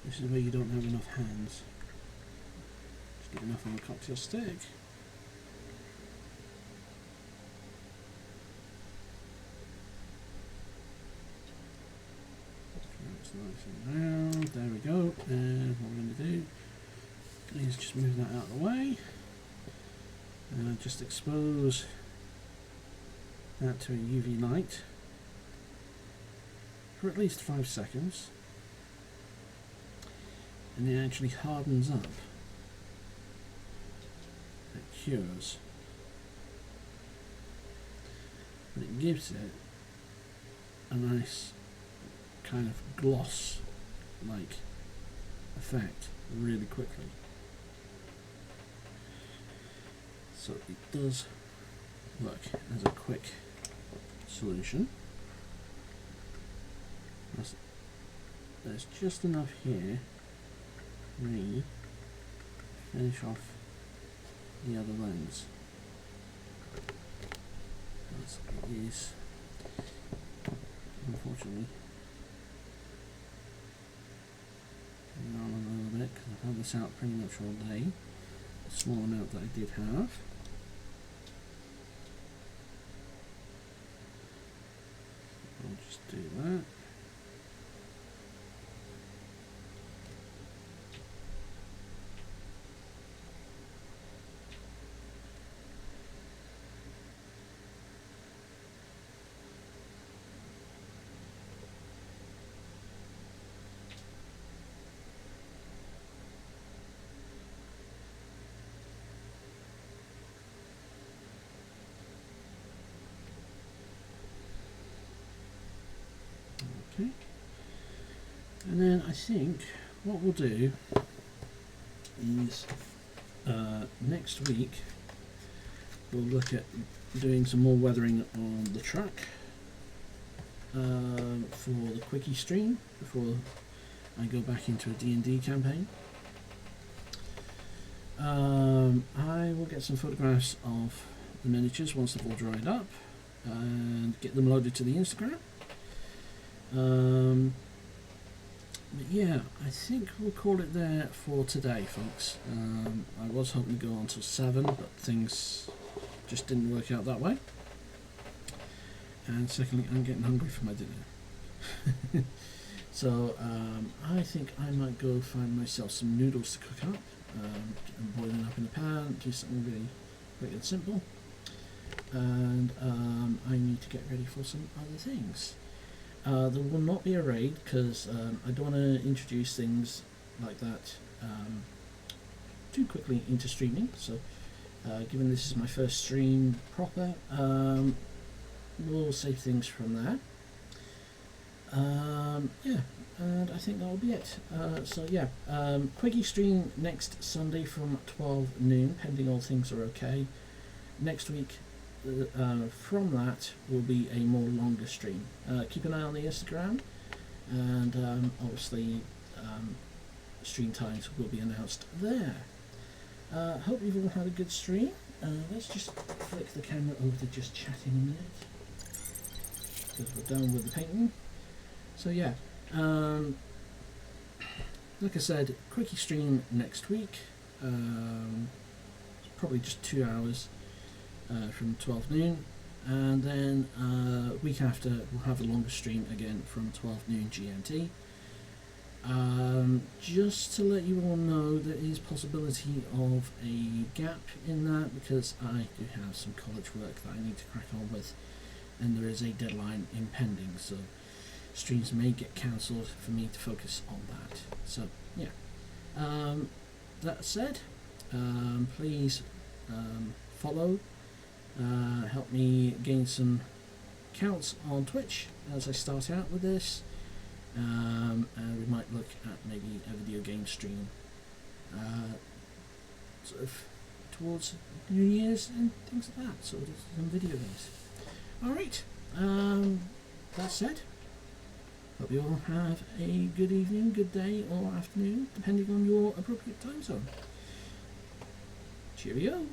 This is where you don't have enough hands. Just get enough on a cocktail stick. It's nice and round. There we go. And what we're going to do is just move that out of the way. And just expose that to a UV light for at least 5 seconds. And it actually hardens up. It cures. But it gives it a nice kind of gloss-like effect really quickly. So it does work as a quick solution. There's just enough here to really finish off the other lens. As it is, unfortunately, hang on a little bit because I've had this out pretty much all day. A small amount that I did have. I'll just do that. Okay, and then I think what we'll do is next week we'll look at doing some more weathering on the truck for the quickie stream before I go back into a D&D campaign. I will get some photographs of the miniatures once they've all dried up and get them loaded to the Instagram. But yeah, I think we'll call it there for today, folks. I was hoping to go on till 7, but things just didn't work out that way. And secondly, I'm getting hungry for my dinner. So I think I might go find myself some noodles to cook up. And boil them up in a pan, do something really quick and simple. And I need to get ready for some other things. There will not be a raid because I don't want to introduce things like that too quickly into streaming. So, given this is my first stream proper, we'll save things from there. Yeah, and I think that will be it. So yeah, quickie stream next Sunday from 12 noon, pending all things are okay. Next week, from that will be a more longer stream. Keep an eye on the Instagram, and obviously stream times will be announced there. Hope you've all had a good stream. Let's just flick the camera over to just chatting a minute, because we're done with the painting. So yeah, like I said, quickie stream next week, probably just 2 hours from 12 noon, and then week after we'll have a longer stream again from 12 noon GMT. Just to let you all know, there is possibility of a gap in that because I do have some college work that I need to crack on with, and there is a deadline impending, so streams may get cancelled for me to focus on that. So yeah, that said, please follow, help me gain some counts on Twitch as I start out with this, and we might look at maybe a video game stream sort of towards New Year's and things like that, sort of some video games. Alright, that said, hope you all have a good evening, good day or afternoon, depending on your appropriate time zone. Cheerio!